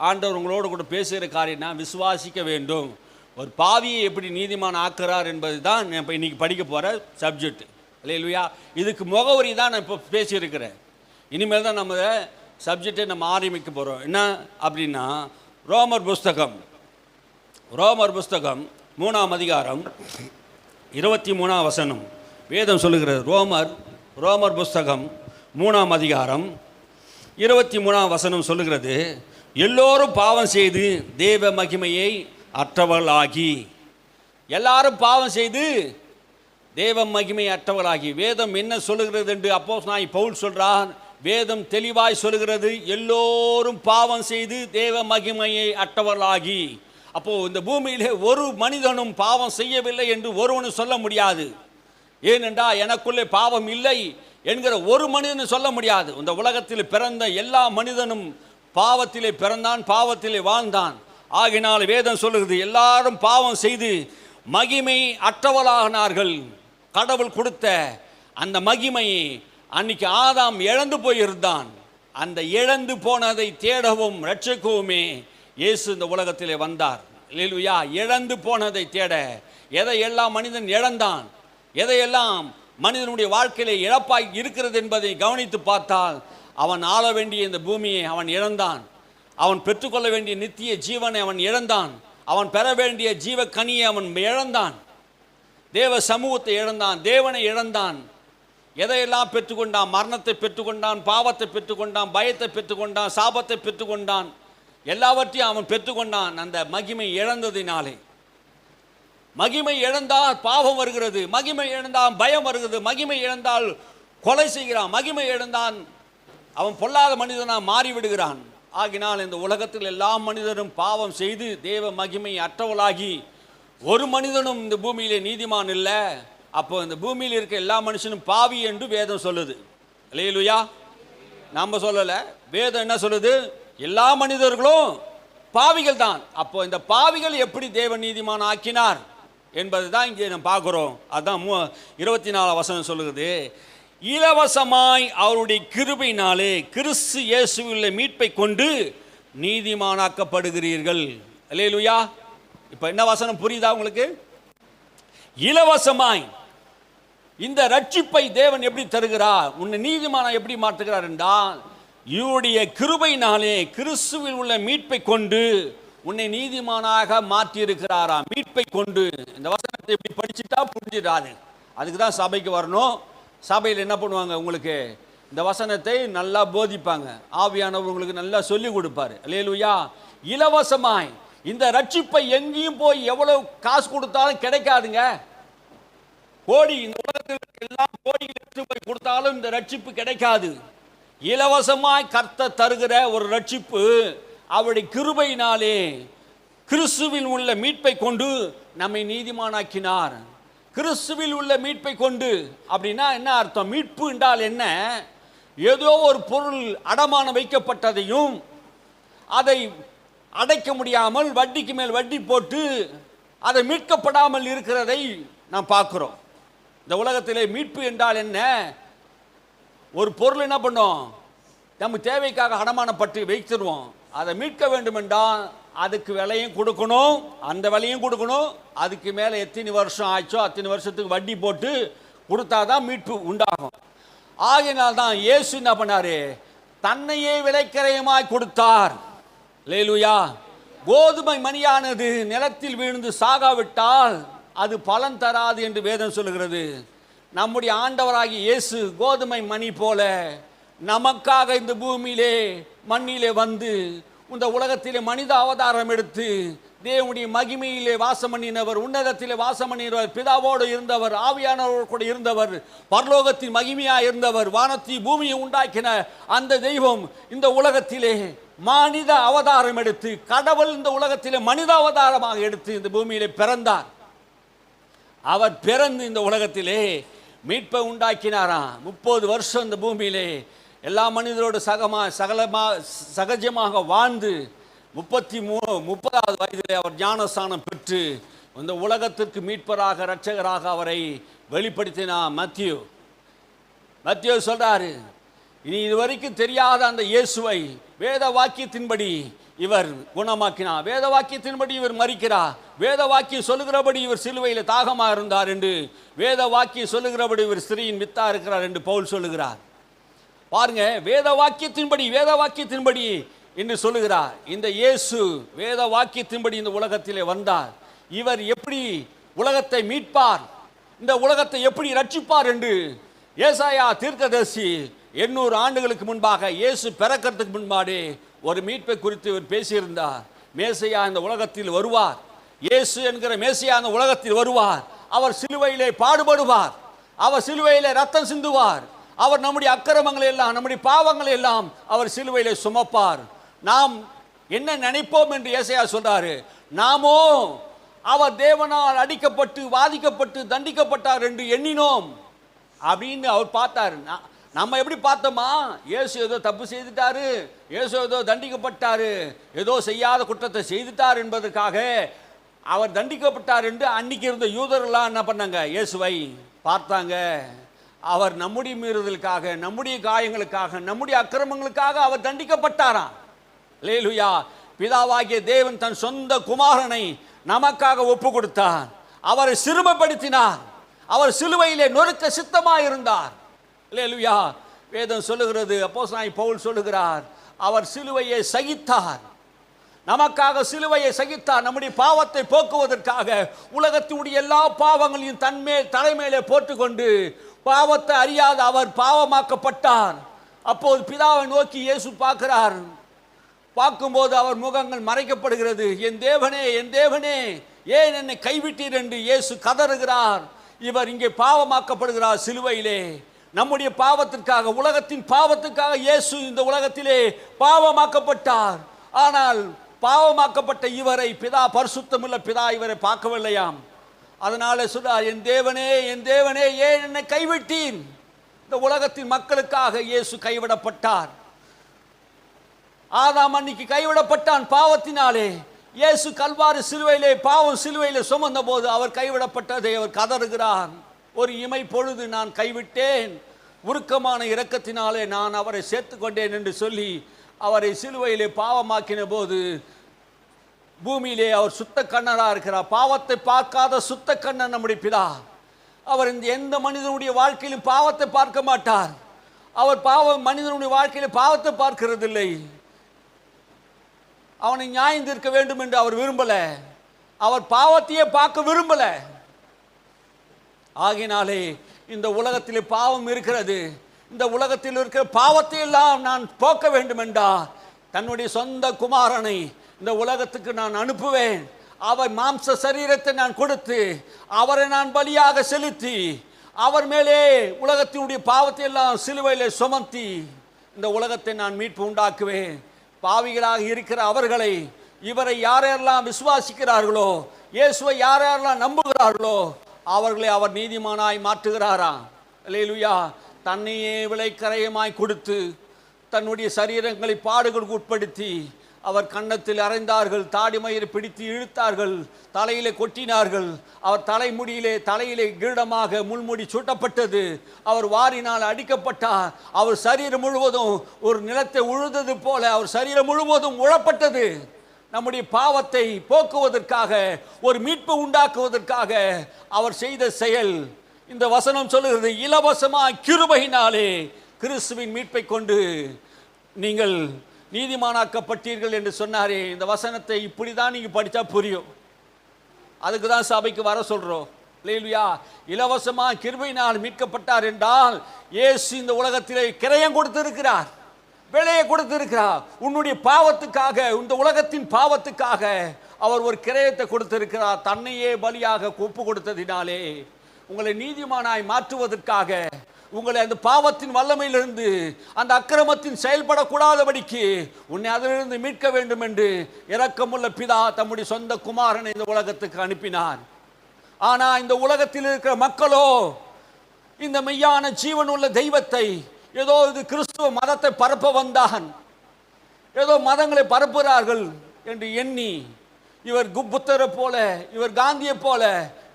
ஆண்டவர் உங்களோடு கூட பேசுகிற காரியம்னா விசுவாசிக்க வேண்டும். ஒரு பாவியை எப்படி நீதிமான் ஆக்குறார் என்பது தான் நான் இப்போ இன்றைக்கி படிக்க போகிற சப்ஜெக்ட். அல்லேலூயா. இதுக்கு முகவரி தான் நான் இப்போ பேசியிருக்கிறேன். இனிமேல் தான் நம்ம சப்ஜெக்டை நம்ம ஆரம்பிக்க போகிறோம். என்ன அப்படின்னா, ரோமர் புஸ்தகம் 3ஆம் அதிகாரம் 23ஆம் வசனம் வேதம் சொல்லுகிறது. ரோமர் புஸ்தகம் 3ஆம் அதிகாரம் 23ஆம் வசனம் சொல்லுகிறது, எல்லோரும் பாவம் செய்து தேவ மகிமையை அற்றவர்களாகி. எல்லாரும் பாவம் செய்து தேவ மகிமை அற்றவர்களாகி. வேதம் என்ன சொல்லுகிறது என்று அப்போஸ்தலனாகிய பவுல் சொல்றார். வேதம் தெளிவாய் சொல்லுகிறது, எல்லோரும் பாவம் செய்து தேவ மகிமையை அற்றவர்களாகி. அப்போ இந்த பூமியிலே ஒரு மனிதனும் பாவம் செய்யவில்லை என்று ஒருவனும் சொல்ல முடியாது. ஏனென்றால் எனக்குள்ளே பாவம் இல்லை என்கிற ஒரு மனிதனும் சொல்ல முடியாது. இந்த உலகத்தில் பிறந்த எல்லா மனிதனும் பாவத்திலே பிறந்தான், பாவத்திலே வாழ்ந்தான். ஆகினால் வேதம் சொல்லுகிறது, எல்லாரும் பாவம் செய்து மகிமை அற்றவளாகினார்கள். கடவுள் கொடுத்த அந்த மகிமையை அன்னைக்கு ஆதாம் இழந்து போயிருந்தான். அந்த இழந்து போனதை தேடவும் ரட்சிக்கவுமே இயேசு இந்த உலகத்திலே வந்தார். அல்லேலூயா. இழந்து போனதை தேட. எதையெல்லாம் மனிதன் இழந்தான், எதையெல்லாம் மனிதனுடைய வாழ்க்கையிலே இழப்பாய் இருக்கிறது என்பதை கவனித்து பார்த்தால், அவன் ஆள வேண்டிய இந்த பூமியை அவன் இழந்தான், அவன் பெற்றுக்கொள்ள வேண்டிய நித்திய ஜீவனை அவன் இழந்தான், அவன் பெற வேண்டிய ஜீவ கனியை அவன் இழந்தான், தேவ சமூகத்தை இழந்தான், தேவனை இழந்தான். எதையெல்லாம் பெற்றுக்கொண்டான்? மரணத்தை பெற்றுக்கொண்டான், பாவத்தை பெற்றுக்கொண்டான், பயத்தை பெற்றுக்கொண்டான், சாபத்தை பெற்றுக்கொண்டான், எல்லாவற்றையும் அவன் பெற்றுக்கொண்டான். அந்த மகிமை இழந்ததினாலே. மகிமை இழந்தால் பாவம் வருகிறது, மகிமை இழந்தால் பயம் வருகிறது, மகிமை இழந்தால் கொலை செய்கிறான், மகிமை இழந்தான் அவன் பொல்லாத மனிதனாக மாறிவிடுகிறான். ஆகினால் இந்த உலகத்தில் எல்லா மனிதரும் பாவம் செய்து தேவ மகிமை அற்றவளாகி ஒரு மனிதனும் இந்த பூமியிலே நீதிமான் இல்லை. அப்போ இந்த பூமியில் இருக்க எல்லா மனுஷனும் பாவி என்று வேதம் சொல்லுது. அல்லேலூயா. நம்ம சொல்லலை, வேதம் என்ன சொல்லுது? எல்லா மனிதர்களும் பாவிகள் தான். அப்போ இந்த பாவிகள் எப்படி தேவ நீதிமான் ஆக்கினார் என்பது தான் இங்கே நம்ம பார்க்குறோம். அதுதான் 24 வசனம் சொல்லுகிறது. இலவசமாய் அவருடைய கிருபையினாலே கிறிஸ்து இயேசுவுள்ள மீட்பை கொண்டு நீதிமானாக்கப்படுகிறீர்கள். அல்லேலூயா. இப்போ என்ன வசனம் புரியுதா உங்களுக்கு? இலவசமாய் இந்த ரட்சிப்பை தேவன் எப்படி தருகிறார், உன்னை நீதிமானா எப்படி மாற்றுகிறார் என்றால், இவருடைய கிருபையினாலே கிறிஸ்துவில் உள்ள மீட்பை கொண்டு உன்னை நீதிமானாக மாற்றியிருக்கிறாராம். மீட்பை கொண்டு. இந்த வசனத்தை இப்படி படிச்சுட்டா புரிஞ்சிடாது. அதுக்கு தான் சபைக்கு வரணும். சபையில் என்ன பண்ணுவாங்க, உங்களுக்கு இந்த வசனத்தை நல்லா போதிப்பாங்க. ஆவியானவர் உங்களுக்கு நல்லா சொல்லி கொடுப்பாரு. அல்லேலூயா. இலவசமாய் இந்த ரட்சிப்பை எங்கேயும் போய் எவ்வளவு காசு கொடுத்தாலும் கிடைக்காதுங்க. கோடி, இந்த உலகத்தில் எல்லாம் கோடி போய் கொடுத்தாலும் இந்த ரட்சிப்பு கிடைக்காது. இலவசமாய் கர்த்தர் தருகிற ஒரு ரட்சிப்பு அவருடைய கிருபையினாலே கிறிஸ்துவில் உள்ள மீட்பை கொண்டு நம்மை நீதிமானாக்கினார். கிறிஸ்துவில் உள்ள மீட்பை கொண்டு அப்படின்னா என்ன அர்த்தம்? மீட்பு என்றால் என்ன? ஏதோ ஒரு பொருள் அடமானம் வைக்கப்பட்டதையும் அதை அடைக்க முடியாமல் வட்டிக்கு மேல் வட்டி போட்டு அதை மீட்கப்படாமல் இருக்கிறதை நாம் பார்க்கிறோம். இந்த உலகத்திலே மீட்பு என்றால் என்ன? ஒரு பொருள் என்ன பண்ணோம், நம்ம தேவைக்காக அடமானப்பட்டு வைத்திருவோம். அதை மீட்க வேண்டும் என்றால் அதுக்கு விலையும் கொடுக்கணும், அந்த விலையும் கொடுக்கணும். அதுக்கு மேலே எத்தனை வருஷம் ஆச்சோ அத்தனை வருஷத்துக்கு வட்டி போட்டு கொடுத்தாதான் மீட்பு உண்டாகும். ஆகையினால்தான் இயேசு என்ன பண்ணாரு? தன்னையே விலைக்கரையமாய் கொடுத்தார். அல்லேலூயா. கோதுமை மணியானது நிலத்தில் விழுந்து சாகாவிட்டால் அது பலன் தராது என்று வேதம் சொல்லுகிறது. நம்முடைய ஆண்டவராகிய இயேசு கோதுமை மணி போல நமக்காக இந்த பூமியிலே மண்ணிலே வந்து இந்த உலகத்திலே மனித அவதாரம் எடுத்து தேவனுடைய மகிமையிலே வாசம் பண்ணினவர், உன்னதத்திலே வாசம் பண்ணினவர், பிதாவோடு இருந்தவர், ஆவியானவர் கூட இருந்தவர், பரலோகத்தின் மகிமையாக இருந்தவர், வானத்தை பூமியை உண்டாக்கின அந்த தெய்வம் இந்த உலகத்திலே மனித அவதாரம் எடுத்து, கடவுள் இந்த உலகத்திலே மனித அவதாரமாக எடுத்து இந்த பூமியிலே பிறந்தார். அவர் பிறந்து இந்த உலகத்திலே மீட்பை உண்டாக்கினாராம். 30 வருஷம் இந்த பூமியிலே எல்லா மனிதரோடு சகஜமாக வாழ்ந்து 30வது வயதிலே அவர் ஞானஸ்தானம் பெற்று இந்த உலகத்திற்கு மீட்பராக இரட்சகராக அவரை வெளிப்படுத்தினார். மத்தியு சொல்றாரு, இனி இதுவரைக்கும் தெரியாத அந்த இயேசுவை வேத வாக்கியத்தின்படி இவர் குணமாக்கினார், வேத வாக்கியத்தின்படி இவர் மரிக்கிறார், வேத வாக்கியம் சொல்லுகிறபடி இவர் சிலுவையில் தாகமாக இருந்தார் என்று, வேத வாக்கியம் சொல்லுகிறபடி இவர் ஸ்திரீயின் வித்தா இருக்கிறார் என்று பவுல் சொல்லுகிறார். பாருங்க, வேத வாக்கியத்தின்படி என்று சொல்லுகிறார். இந்த இயேசு வேத வாக்கியத்தின்படி இந்த உலகத்திலே வந்தார். இவர் எப்படி உலகத்தை மீட்பார், இந்த உலகத்தை எப்படி ரட்சிப்பார் என்று ஏசாயா தீர்க்கதரிசி 800 ஆண்டுகளுக்கு முன்பாக இயேசு பிறக்கிறதுக்கு முன்பாடே ஒரு மீட்பை குறித்து இவர் பேசியிருந்தார். மேசியா இந்த உலகத்தில் வருவார், இயேசு என்கிற மேசியா இந்த உலகத்தில் வருவார், அவர் சிலுவையிலே பாடுபடுவார், அவர் சிலுவையிலே ரத்தம் சிந்துவார், அவர் நம்முடைய அக்கிரமங்களை எல்லாம் நம்முடைய பாவங்களை எல்லாம் அவர் சிலுவையிலே சுமப்பார். நாம் என்ன நினைப்போம் என்று ஏசாயா சொல்றாரு, நாமோ அவர் தேவனால் அடிக்கப்பட்டு வாதிக்கப்பட்டு தண்டிக்கப்பட்டார் என்று எண்ணினோம் அப்படின்னு அவர் பார்த்தார். நம்ம எப்படி பார்த்தோமா, இயேசு ஏதோ தப்பு செய்துட்டாரு, இயேசு ஏதோ தண்டிக்கப்பட்டாரு, ஏதோ செய்யாத குற்றத்தை செய்துட்டார் என்பதற்காக அவர் தண்டிக்கப்பட்டார் என்று அன்னைக்கு இருந்த யூதர்கள்லாம் என்ன பண்ணாங்க, இயேசுவை பார்த்தாங்க. அவர் நம்முடைய மீறுதலுக்காக, நம்முடைய காயங்களுக்காக, நம்முடைய அக்கிரமங்களுக்காக அவர் தண்டிக்கப்பட்டாராம். அல்லேலூயா. பிதாவாகிய தேவன் தன் சொந்த குமாரனை நமக்காக ஒப்பு கொடுத்தார், அவரை சிறுமைப்படுத்தினார், அவர் சிலுவையிலே நொறுக்க சித்தமாயிருந்தார். அல்லேலூயா. வேதம் சொல்லுகிறது, அப்போஸ்தலனாகிய பவுல் சொல்லுகிறார், அவர் சிலுவையை சகித்தார், நமக்காக சிலுவையை சகித்தார், நம்முடைய பாவத்தை போக்குவதற்காக உலகத்தினுடைய எல்லா பாவங்களையும் தன்மேல் தலைமையிலே போட்டுக்கொண்டு பாவத்தை அறியாத அவர் பாவமாக்கப்பட்டார். அப்போது பிதாவை நோக்கி இயேசு பார்க்கிறார். பார்க்கும்போது அவர் முகங்கள் மறைக்கப்படுகிறது. என் தேவனே, என் தேவனே, ஏன் என்னை கைவிட்டீர் என்று இயேசு கதறுகிறார். இவர் இங்கே பாவமாக்கப்படுகிறார் சிலுவையிலே. நம்முடைய பாவத்திற்காக, உலகத்தின் பாவத்துக்காக இயேசு இந்த உலகத்திலே பாவமாக்கப்பட்டார். ஆனால் பாவமாக்கப்பட்ட இவரை பிதா, பரிசுத்தமுள்ள பிதா இவரை பார்க்கவில்லையாம். அதனால சொல்றார், என் தேவனே என் தேவனே ஏன் என்னை கைவிட்டீர்? இந்த உலகத்தின் மக்களுக்காக இயேசு கைவிடப்பட்டார். ஆதாம் அன்னைக்கு கைவிடப்பட்டான் பாவத்தினாலே. இயேசு கல்வாரி சிலுவையிலே, பாவம் சிலுவையிலே சுமந்த போது அவர் கைவிடப்பட்டதை அவர் கதறுகிறார். ஒரு இமை பொழுது நான் கைவிட்டேன், உருக்கமான இரக்கத்தினாலே நான் அவரை சேர்த்து கொண்டேன் என்று சொல்லி அவரை சிலுவையிலே பாவமாக்கின போது பூமியிலே அவர் சுத்த கண்ணராக இருக்கிறார். பாவத்தை பார்க்காத சுத்த கண்ணன் நம்முடைய பிதா. அவர் இந்த எந்த மனிதனுடைய வாழ்க்கையிலும் பாவத்தை பார்க்க மாட்டார். அவர் மனிதனுடைய வாழ்க்கையில் பாவத்தை பார்க்கிறதில்லை. அவனை நியாயம் தீர்க்க வேண்டும் என்று அவர் விரும்பல. அவர் பாவத்தையே பார்க்க விரும்பல. ஆகினாலே இந்த உலகத்திலே பாவம் இருக்கிறது. இந்த உலகத்தில் இருக்கிற பாவத்தை எல்லாம் நான் போக்க வேண்டும் என்றார் தன்னுடைய சொந்த குமாரனை இந்த உலகத்துக்கு நான் அனுப்புவேன். அவர் மாம்ச சரீரத்தை நான் கொடுத்து அவரை நான் பலியாக செலுத்தி அவர் மேலே உலகத்தினுடைய பாவத்தை எல்லாம் சிலுவையிலே சுமத்தி இந்த உலகத்தை நான் மீட்பு உண்டாக்குவேன். பாவிகளாக இருக்கிற அவர்களை, இவரை யாரெல்லாம் விசுவாசிக்கிறார்களோ, இயேசுவை யாரெல்லாம் நம்புகிறார்களோ அவர்களை அவர் நீதிமானாய் மாற்றுகிறாராம். அல்லேலூயா. தன்னையே விலைக்கரையமாய் கொடுத்து தன்னுடைய சரீரங்களை பாடுகளுக்கு உட்படுத்தி அவர் கன்னத்தில் அறைந்தார்கள், தாடிமயிரை பிடித்து இழுத்தார்கள், தலையிலே கொட்டினார்கள். அவர் தலையிலே கிரீடமாக முள்முடி சூட்டப்பட்டது. அவர் வாரினால் அடிக்கப்பட்டார். அவர் சரீரம் முழுவதும் ஒரு நிலத்தை உழுதது போல அவர் சரீரம் முழுவதும் உழப்பட்டது. நம்முடைய பாவத்தை போக்குவதற்காக, ஒரு மீட்பு உண்டாக்குவதற்காக அவர் செய்த செயல். இந்த வசனம் சொல்லுகிறது, இலவசமாய் கிருபையினாலே கிறிஸ்துவின் மீட்பை கொண்டு நீங்கள் நீதிமானாக்கப்பட்டீர்கள் என்று சொன்னாரே. இந்த வசனத்தை இப்படி தான் நீங்கள் படித்தா புரியும். அதுக்கு தான் சபைக்கு வர சொல்கிறோம். அல்லேலூயா. இலவசமாக கிருபையினால் மீட்கப்பட்டார் என்றால் இயேசு இந்த உலகத்திலே கிரயம் கொடுத்திருக்கிறார், விலையை கொடுத்திருக்கிறார். உன்னுடைய பாவத்துக்காக, இந்த உலகத்தின் பாவத்துக்காக அவர் ஒரு கிரயத்தை கொடுத்திருக்கிறார். தன்னையே பலியாக ஒப்பு கொடுத்ததினாலே உங்களை நீதிமானாய் மாற்றுவதற்காக, உங்களை அந்த பாவத்தின் வல்லமையிலிருந்து, அந்த அக்கிரமத்தின் செயல்படக்கூடாதபடிக்கு உன்னை அதிலிருந்து மீட்க வேண்டும் என்று இரக்கமுள்ள பிதா தம்முடைய சொந்த குமாரனை இந்த உலகத்துக்கு அனுப்பினார். ஆனால் இந்த உலகத்தில் இருக்கிற மக்களோ இந்த மெய்யான ஜீவன் உள்ள தெய்வத்தை, ஏதோ இது கிறிஸ்துவ மதத்தை பரப்ப வந்தான், ஏதோ மதங்களை பரப்புகிறார்கள் என்று எண்ணி இவர் புத்தரை போல, இவர் காந்தியை போல,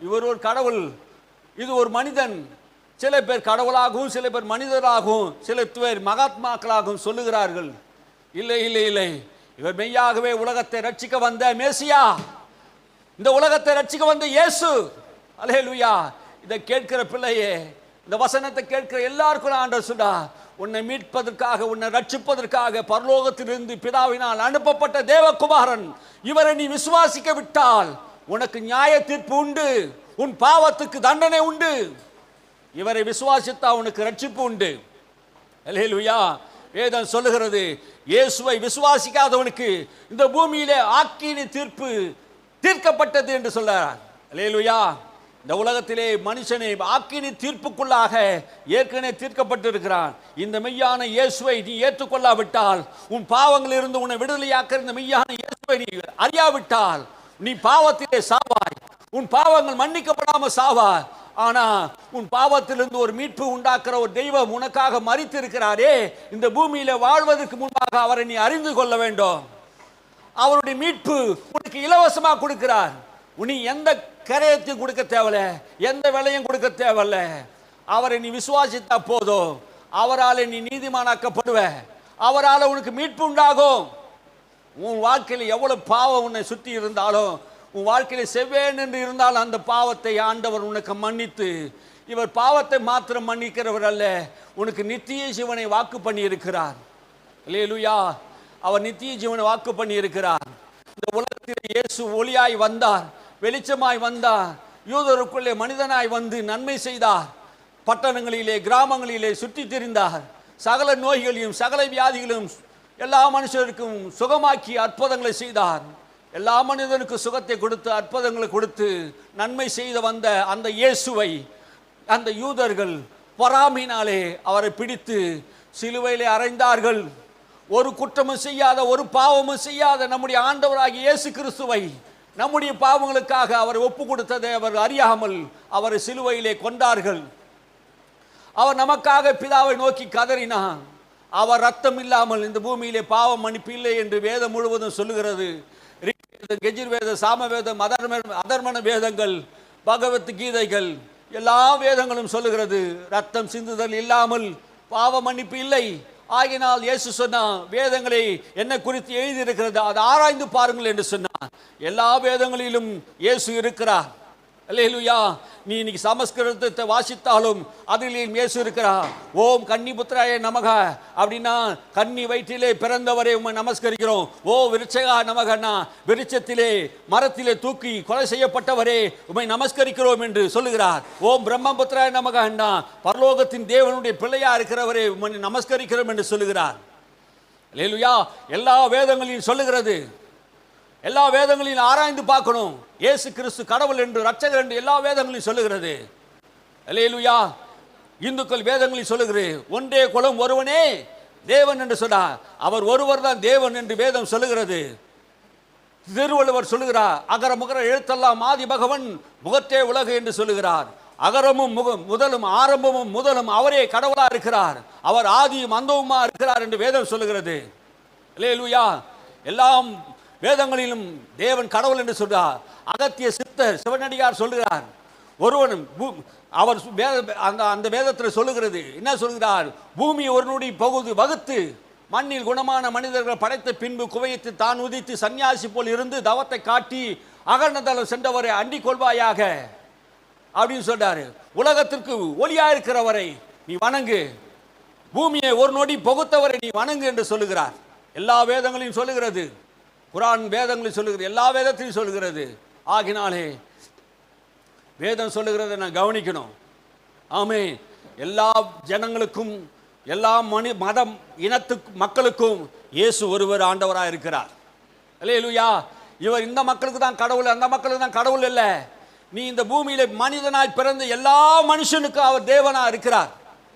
இவர் ஒரு கடவுள், இது ஒரு மனிதன். சில பேர் கடவுளாகவும் சில பேர் மனிதராகவும் சில பேர் மகாத்மாக்களாகவும் சொல்லுகிறார்கள். இல்லை இல்லை இல்லை, இவர் மெய்யாகவே உலகத்தை ரட்சிக்க வந்த மேசியா, இந்த உலகத்தை ரட்சிக்க வந்த இயேசு. அல்லேலூயா. இதை கேட்கிற பிள்ளையே, இந்த வசனத்தை கேட்கிற எல்லாருக்கும் ஆண்டவர் சொல்றா, உன்னை மீட்பதற்காக, உன்னை ரட்சிப்பதற்காக பரலோகத்திலிருந்து பிதாவினால் அனுப்பப்பட்ட தேவகுமாரன் இவரை நீ விசுவாசிக்க விட்டால் உனக்கு நியாய தீர்ப்பு உண்டு, உன் பாவத்துக்கு தண்டனை உண்டு. இவரை விசுவாசித்தா உனக்கு ரட்சிப்பு உண்டு. அல்லேலூயா. வேதம் சொல்லுகிறது, இயேசுவை விசுவாசிக்காதவனுக்கு இந்த பூமியிலே ஆக்கினி தீர்ப்பு தீர்க்கப்பட்டது என்று சொல்றார். அல்லேலூயா. இந்த உலகத்திலே மனுஷனை ஆக்கினி தீர்ப்புக்குள்ளாக ஏற்கனவே தீர்க்கப்பட்டிருக்கிறான். இந்த மெய்யான இயேசுவை நீ ஏற்றுக்கொள்ளாவிட்டால், உன் பாவங்களில் இருந்து உன்னை விடுதலையாக்க இந்த மெய்யான இயேசுவை நீ அறியாவிட்டால் நீ பாவத்திலே சாவாய், உன் பாவங்கள் மன்னிக்கப்படாமல் சாவாய். ஆனா உன் பாவத்திலிருந்து ஒரு மீட்பு உண்டாக்குற ஒரு தெய்வம் உனக்காக மரித்திருக்கிறாரே. இந்த பூமியில வாழ்வதற்கு முன்பாக அவரை நீ அறிந்து கொள்ள வேண்டும். அவருடைய மீட்பு உனக்கு இலவசமாக கொடுக்கிறார். நீ எந்த கரையத்தையும் கொடுக்க தேவையில்ல, எந்த விலையும் கொடுக்க தேவையில்ல. அவரை நீ விசுவாசித்தா போதும், அவரால் நீ நீதிமானாக்கப்படுவ, அவரால் உனக்கு மீட்பு உண்டாகும். உன் வாழ்க்கையில் எவ்வளவு பாவம் உன்னை சுற்றி இருந்தாலும், உன் வாழ்க்கையில் செவ்வேன் என்று இருந்தால் அந்த பாவத்தை ஆண்டவர் உனக்கு மன்னித்து, இவர் பாவத்தை மாத்திரம் மன்னிக்கிறவர் அல்ல, உனக்கு நித்திய ஜீவனை வாக்கு பண்ணி இருக்கிறார். அல்லேலூயா. அவர் நித்திய ஜீவனை வாக்கு பண்ணி இருக்கிறார். இந்த உலகத்தில் இயேசு ஒளியாய் வந்தார், வெளிச்சமாய் வந்தார், யூதருக்குள்ளே மனிதனாய் வந்து நன்மை செய்தார். பட்டணங்களிலே கிராமங்களிலே சுற்றி திரிந்தார். சகல நோய்களையும் சகல வியாதிகளையும் எல்லா மனுஷருக்கும் சுகமாக்கி அற்புதங்களை செய்தார். எல்லா மனிதனுக்கும் சுகத்தை கொடுத்து அற்புதங்களை கொடுத்து நன்மை செய்த வந்த அந்த இயேசுவை அந்த யூதர்கள் பொறாமையினாலே அவரை பிடித்து சிலுவையிலே அறைந்தார்கள். ஒரு குற்றமும் செய்யாத, ஒரு பாவமும் செய்யாத நம்முடைய ஆண்டவராகிய இயேசு கிறிஸ்துவை நம்முடைய பாவங்களுக்காக அவர் ஒப்பு கொடுத்ததை அவர் அறியாமல் அவரை சிலுவையிலே கொண்டார்கள். அவர் நமக்காக பிதாவை நோக்கி கதறினார். அவர் ரத்தம் இல்லாமல் இந்த பூமியிலே பாவம் மன்னிப்பு இல்லை என்று வேதம் முழுவதும் சொல்லுகிறது. கெஜுர்வேத, சாமவேதம், அதர்மன வேதங்கள், பகவத்கீதைகள், எல்லா வேதங்களும் சொல்லுகிறது ரத்தம் சிந்துதல் இல்லாமல் பாவ மன்னிப்பு இல்லை. ஆகினால் இயேசு சொன்னார், வேதங்களை என்ன குறித்து எழுதியிருக்கிறது அதை ஆராய்ந்து பாருங்கள் என்று சொன்னார். எல்லா வேதங்களிலும் இயேசு இருக்கிறார். அல்லேலூயா. நீ இன்னைக்கு சமஸ்கிருதத்தை வாசித்தாலும் அதிலேயும் இயேசு இருக்கிறார். ஓம் கன்னி புத்திராய நமக அப்படின்னா கன்னி வயிற்றிலே பிறந்தவரை உம்மை நமஸ்கரிக்கிறோம். ஓ விருட்சகா நமகன்னா விருட்சத்திலே மரத்திலே தூக்கி கொலை செய்யப்பட்டவரே உம்மை நமஸ்கரிக்கிறோம் என்று சொல்லுகிறார். ஓம் பிரம்மபுத்திராய நமகன்னா பரலோகத்தின் தேவனுடைய பிள்ளையா இருக்கிறவரே உம்மை நமஸ்கரிக்கிறோம் என்று சொல்லுகிறார். அல்லேலூயா. எல்லா வேதங்களையும் சொல்லுகிறது. எல்லா வேதங்களையும் ஆராய்ந்து பார்க்கணும். இயேசு கிறிஸ்து கடவுள் என்று, ரட்சகர் என்று எல்லா வேதங்களையும் சொல்லுகிறது. அல்லேலூயா. இந்துக்கள் வேதங்களையும் சொல்லுகிறது ஒன்றே குலம் ஒருவனே தேவன் என்று சொன்னார். அவர் ஒருவர் தான் தேவன் என்று வேதம் சொல்லுகிறது. திருவள்ளுவர் சொல்லுகிறார், அகர முகர எழுத்தெல்லாம் ஆதி பகவன் முகத்தே உலகு என்று சொல்லுகிறார். அகரமும் முதலும் ஆரம்பமும் முதலும் அவரே கடவுளா இருக்கிறார். அவர் ஆதியும் அந்தவுமா இருக்கிறார் என்று வேதம் சொல்லுகிறது. அல்லேலூயா. எல்லாம் வேதங்களிலும் தேவன் கடவுள் என்று சொல்றார். அகத்திய சித்தர் சிவனடியார் சொல்லுகிறார், ஒருவனும் அவர் அந்த வேதத்தில் சொல்லுகிறது. என்ன சொல்கிறார்? பூமி ஒரு நொடி பகுதி வகுத்து மண்ணில் குணமான மனிதர்கள் படைத்த பின்பு குவைத்து தான் உதித்து சன்னியாசி போல் இருந்து தவத்தை காட்டி அகழ்ந்தளம் சென்றவரை அண்டிக் கொள்வாயாக அப்படின்னு சொல்றாரு. உலகத்திற்கு ஒளியா இருக்கிறவரை நீ வணங்கு, பூமியை ஒரு நொடி பகுத்தவரை நீ வணங்கு என்று சொல்லுகிறார். எல்லா வேதங்களையும் சொல்லுகிறது. குரான் வேதங்களையும் சொல்லுகிறது. எல்லா வேதத்தையும் சொல்லுகிறது. ஆகினாலே வேதம் சொல்லுகிறதை நான் கவனிக்கணும். ஆமே. எல்லா ஜனங்களுக்கும், எல்லா மதம் இனத்துக்கு மக்களுக்கும் இயேசு ஒருவர் ஆண்டவராக இருக்கிறார். அல்லேலூயா. இவர் இந்த மக்களுக்கு தான் கடவுள், அந்த மக்களுக்கு தான் கடவுள் இல்லை. நீ இந்த பூமியில மனிதனாய் பிறந்த எல்லா மனுஷனுக்கும் அவர் தேவனா இருக்கிறார்.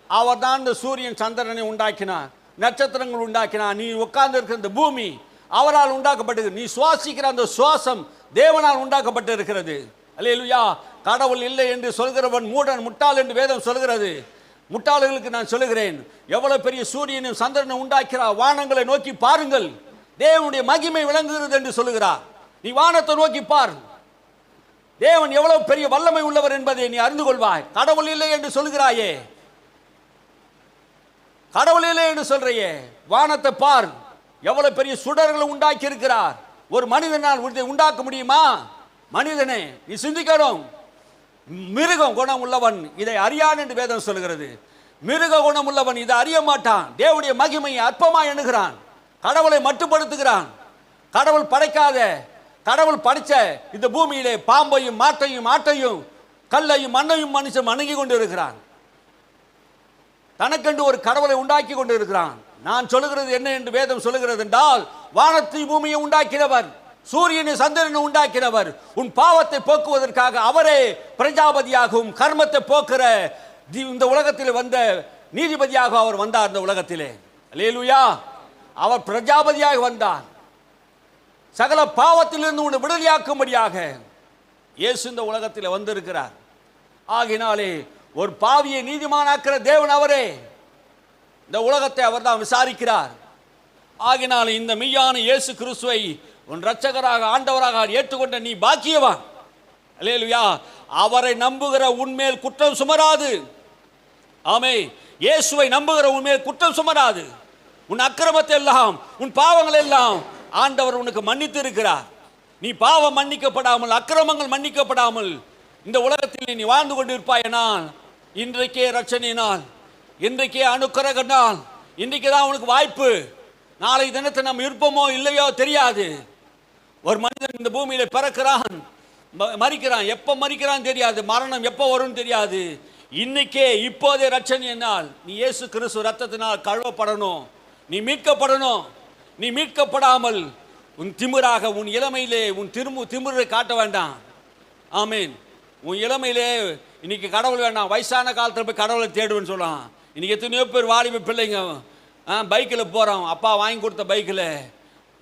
அவர் தான் இந்த சூரியன் சந்திரனை உண்டாக்கினார், நட்சத்திரங்கள் உண்டாக்கினார். நீ உட்கார்ந்து இருக்கிற இந்த பூமி அவரால் உண்டாக்கப்பட்டது. நீ சுவாசிக்கிற அந்த சுவாசம் தேவனால் உண்டாக்கப்பட்டு இருக்கிறது. அல்லேலூயா. கடவுள் இல்லை என்று சொல்கிறவன் மூடன், முட்டாள் என்று வேதம் சொல்கிறது. முட்டாள்களுக்கு நான் சொல்லுகிறேன், எவ்வளவு பெரிய சூரியனும் சந்திரனை உண்டாக்கிறார். வானங்களை நோக்கி பாருங்கள், தேவனுடைய மகிமை விளங்குகிறது என்று சொல்லுகிறார். நீ வானத்தை நோக்கி பார், தேவன் எவ்வளவு பெரிய வல்லமை உள்ளவர் என்பதை நீ அறிந்து கொள்வாய். கடவுள் இல்லை என்று சொல்கிறாயே, கடவுள் இல்லை என்று சொல்றையே, வானத்தை பார், எவ்வளவு பெரிய சுடர்களை உண்டாக்கி இருக்கிறார். ஒரு மனிதனால் உண்டாக்க முடியுமா? மனிதனே நீ சிந்திக்கணும். மிருகம் குணம் உள்ளவன் இதை அறியான் என்று வேதம் சொல்கிறது. மிருக குணம் உள்ளவன் இதை அறிய மாட்டான். தேவனுடைய மகிமையை அற்பமாய் எண்ணுகிறான், கடவுளை மட்டுப்படுத்துகிறான். கடவுள் படைக்காத, கடவுள் படைச்ச இந்த பூமியிலே பாம்பையும் மாட்டையும் ஆட்டையும் கல்லையும் மண்ணையும் மனுஷன் வணங்கி கொண்டு இருக்கிறான். தனக்கென்று ஒரு கடவுளை உண்டாக்கி கொண்டு இருக்கிறான். நான் சொல்லுகிறது என்ன என்று வேதம் சொல்லுகிறது என்றால், வானத்தை பூமியை உண்டாக்கினவர், சூரியனை சந்திரனை உண்டாக்கினவர், உன் பாவத்தை போக்குவதற்காக அவரே பிரஜாபதியாகவும் கர்மத்தை போக்குற இந்த உலகத்தில் வந்த நீதிபதியாக அவர் வந்தார். இந்த உலகத்திலே அல்லேலூயா. அவர் பிரஜாபதியாக வந்தார். சகல பாவத்திலிருந்து உன்னை விடுதலையாக்கும்படியாக இயேசு இந்த உலகத்தில் வந்திருக்கிறார். ஆகினாலே ஒரு பாவியை நீதிமானாக்கிற தேவன் அவரே. இந்த உலகத்தை அவர் தான் விசாரிக்கிறார். ஆகினாலே இந்த மெய்யான இயேசு கிறிஸ்துவை உன் இரட்சகராக ஆண்டவராக ஏற்றுக்கொண்ட நீ பாக்கியவான். அல்லேலூயா. அவரை நம்புகிற உன்மேல் குற்றம் சுமராது. ஆமே. இயேசுவை நம்புகிற உன்மேல் குற்றம் சுமராது. உன் அக்கிரமத்தை எல்லாம், உன் பாவங்கள் எல்லாம் ஆண்டவர் உனக்கு மன்னித்து இருக்கிறார். நீ பாவம் மன்னிக்கப்படாமல், அக்கிரமங்கள் மன்னிக்கப்படாமல் இந்த உலகத்தில் நீ வாழ்ந்து கொண்டிருப்பாயனால், இன்றைக்கே ரட்சணை நாள், இன்றைக்கே அனுக்கிரக நாள், இன்றைக்கு தான் உனக்கு வாய்ப்பு. நாளை தினத்தை நம்ம இருப்போமோ இல்லையோ தெரியாது. ஒரு மனிதன் இந்த பூமியில பிறக்கிறான், மரிக்கிறான், எப்ப மரிக்கிறான் தெரியாது, மரணம் எப்ப வரும் தெரியாது. இன்னைக்கே இப்போதே ரட்சணை நாள். நீ இயேசு கிறிஸ்து ரத்தத்தினால் கழுவப்படணும், நீ மீட்கப்படணும். நீ மீட்கப்படாமல் உன் திமிராக உன் இளமையிலே உன் திமிரை காட்ட வேண்டாம். ஆமீன். உன் இளமையிலே இன்னைக்கு கடவுள் வேணாம், வயசான காலத்தில் போய் கடவுளை தேடுவேன்னு சொல்லலாம். இன்னைக்கு எத்தனையோ பேர் வாலிப பிள்ளைங்க பைக்கில் போகிறான், அப்பா வாங்கி கொடுத்த பைக்கில்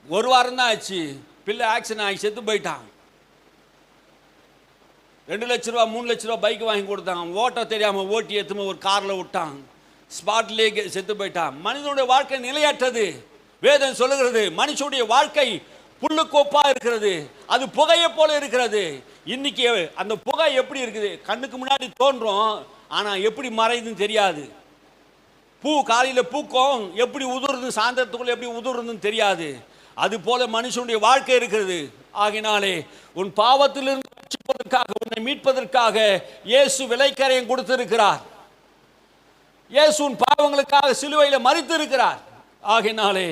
1 வாரம் தான் ஆச்சு, பிள்ளை ஆக்சிடென்ட் ஆகி செத்து போயிட்டான். 2 லட்ச ரூபா 3 லட்ச ரூபா பைக் வாங்கி கொடுத்தாங்க, ஓட்ட தெரியாமல் ஓட்டி எடுத்துமே ஒரு காரில் விட்டான், ஸ்பாட்லேயே செத்து போயிட்டான். மனிதனுடைய வாழ்க்கை நிலையற்றது. வேதம் சொல்லுகிறது மனுஷனுடைய வாழ்க்கை புல்லுக்கோப்பா இருக்கிறது, அது புகையை போல இருக்கிறது. இன்னைக்கு அந்த புகை எப்படி இருக்குது, கண்ணுக்கு முன்னாடி தோன்றும், ஆனால் எப்படி மறையுதுன்னு தெரியாது. பூ காலையில் பூக்கும், எப்படி உதிர்ந்து சாயந்தரத்துக்குள்ள எப்படி உதிர்றதுன்னு தெரியாது. அது போல மனுஷனுடைய வாழ்க்கை இருக்கிறது. ஆகினாலே உன் பாவத்திலிருந்து ரட்சிப்பதற்காக, உன்னை மீட்பதற்காக இயேசு விலைக்கரையும் கொடுத்திருக்கிறார். இயேசு உன் பாவங்களுக்காக சிலுவையில் மரித்திருக்கிறார். ஆகினாலே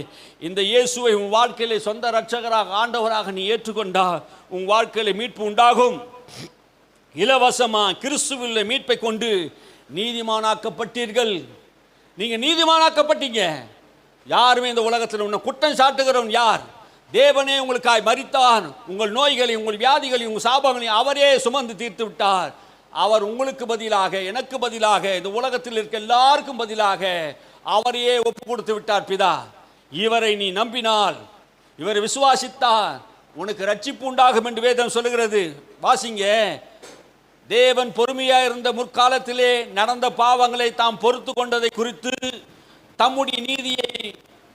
இந்த இயேசுவை உன் வாழ்க்கையிலே சொந்த ரட்சகராக ஆண்டவராக நீ ஏற்றுக்கொண்டா உன் வாழ்க்கையில மீட்பு உண்டாகும். இலவசமா கிறிஸ்துவின் மீட்பை கொண்டு நீதிமானாக்கப்பட்டீர்கள். நீங்க நீதிமானாக்கப்பட்டீங்க. யாருமே இந்த உலகத்தில் உன்னை குற்றம் சாட்டுகிறவன் யார்? தேவனே உங்களுக்காய் மரித்தார். உங்கள் நோய்களையும் உங்கள் வியாதிகளையும் உங்கள் சாபங்களையும் அவரே சுமந்து தீர்த்து விட்டார். அவர் உங்களுக்கு பதிலாக, எனக்கு பதிலாக, இந்த உலகத்தில் இருக்க எல்லாருக்கும் பதிலாக அவரையே ஒப்பு கொடுத்து விட்டார் பிதா. இவரை நீ நம்பினால், இவரை விசுவாசித்தால் உனக்கு ரட்சிப்பு உண்டாகும் என்று வேதம் சொல்லுகிறது. வாசிங்க. தேவன் பொறுமையா இருந்த முற்காலத்திலே நடந்த பாவங்களை தாம் பொறுத்து கொண்டதை குறித்து தம்முடைய நீதியை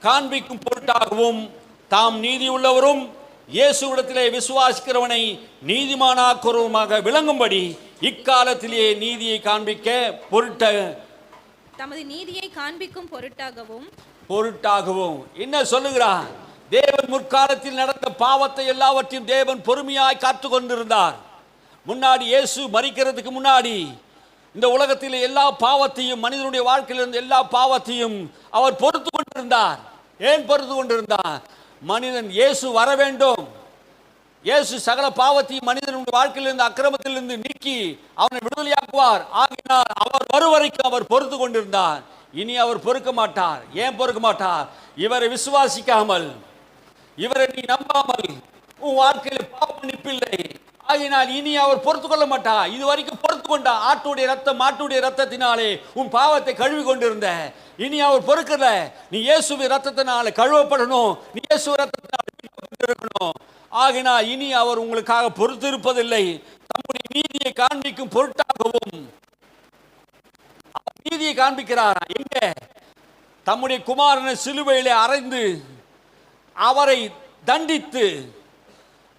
காண்பிக்கும் பொருட்டாகவும் தாம் நீதி உள்ளவரும் இயேசுவிடத்திலே விசுவாசிக்கிறவனை நீதிமானாக்குறவுமாக விளங்கும்படி இக்காலத்திலே நீதியை காண்பிக்க தமது நீதியை காண்பிக்கும் பொருட்டாகவும் என்ன சொல்லுகிறார்? தேவன் முற்காலத்தில் நடந்த பாவத்தை எல்லாவற்றையும் தேவன் பொறுமையாய் காத்து கொண்டிருந்தார். முன்னாடி இயேசு மரிக்கிறதுக்கு முன்னாடி இந்த உலகத்தில் எல்லா பாவத்தையும், மனிதனுடைய வாழ்க்கையில் இருந்த எல்லா பாவத்தையும் அவர் பொறுத்து கொண்டிருந்தார். ஏன் பொறுத்து கொண்டிருந்தார்? மனிதன் இயேசு வர வேண்டும். இயேசு சகல பாவத்தையும் மனிதனுடைய வாழ்க்கையிலிருந்து, அக்கிரமத்திலிருந்து நீக்கி அவனை விடுதலையாக்குவார். ஆகினால் அவர் வருவரைக்கும் அவர் பொறுத்து கொண்டிருந்தார். இனி அவர் பொறுக்க மாட்டார். ஏன் பொறுக்க மாட்டார்? இவரை விசுவாசிக்காமல், இவரை நீ நம்பாமல் உன் வாழ்க்கையில் பாவ மன்னிப்பில்லை. ஆகினால் இனி அவர் பொறுத்து கொள்ள மாட்டார். இது வரைக்கும் பொறுத்து கொண்டா. ஆட்டுடைய ரத்தம், மாட்டுடைய ரத்தத்தினாலே உன் பாவத்தை கழுவி கொண்டிருந்த. இனி அவர் பொறுக்கல. நீ இயேசுவின் ரத்தத்தினால கழுவப்படணும். நீ இயேசு ரத்தத்தினால மீட்கப்பட்டிருக்கணும். ஆகினால் இனி அவர் உங்களுக்காக பொறுத்திருப்பதில்லை. தம்முடைய நீதியை காண்பிக்கும் பொருட்டாகவும் நீதியை காண்பிக்கிறார். எங்க? தம்முடைய குமாரனை சிலுவையிலே அறைந்து அவரை தண்டித்து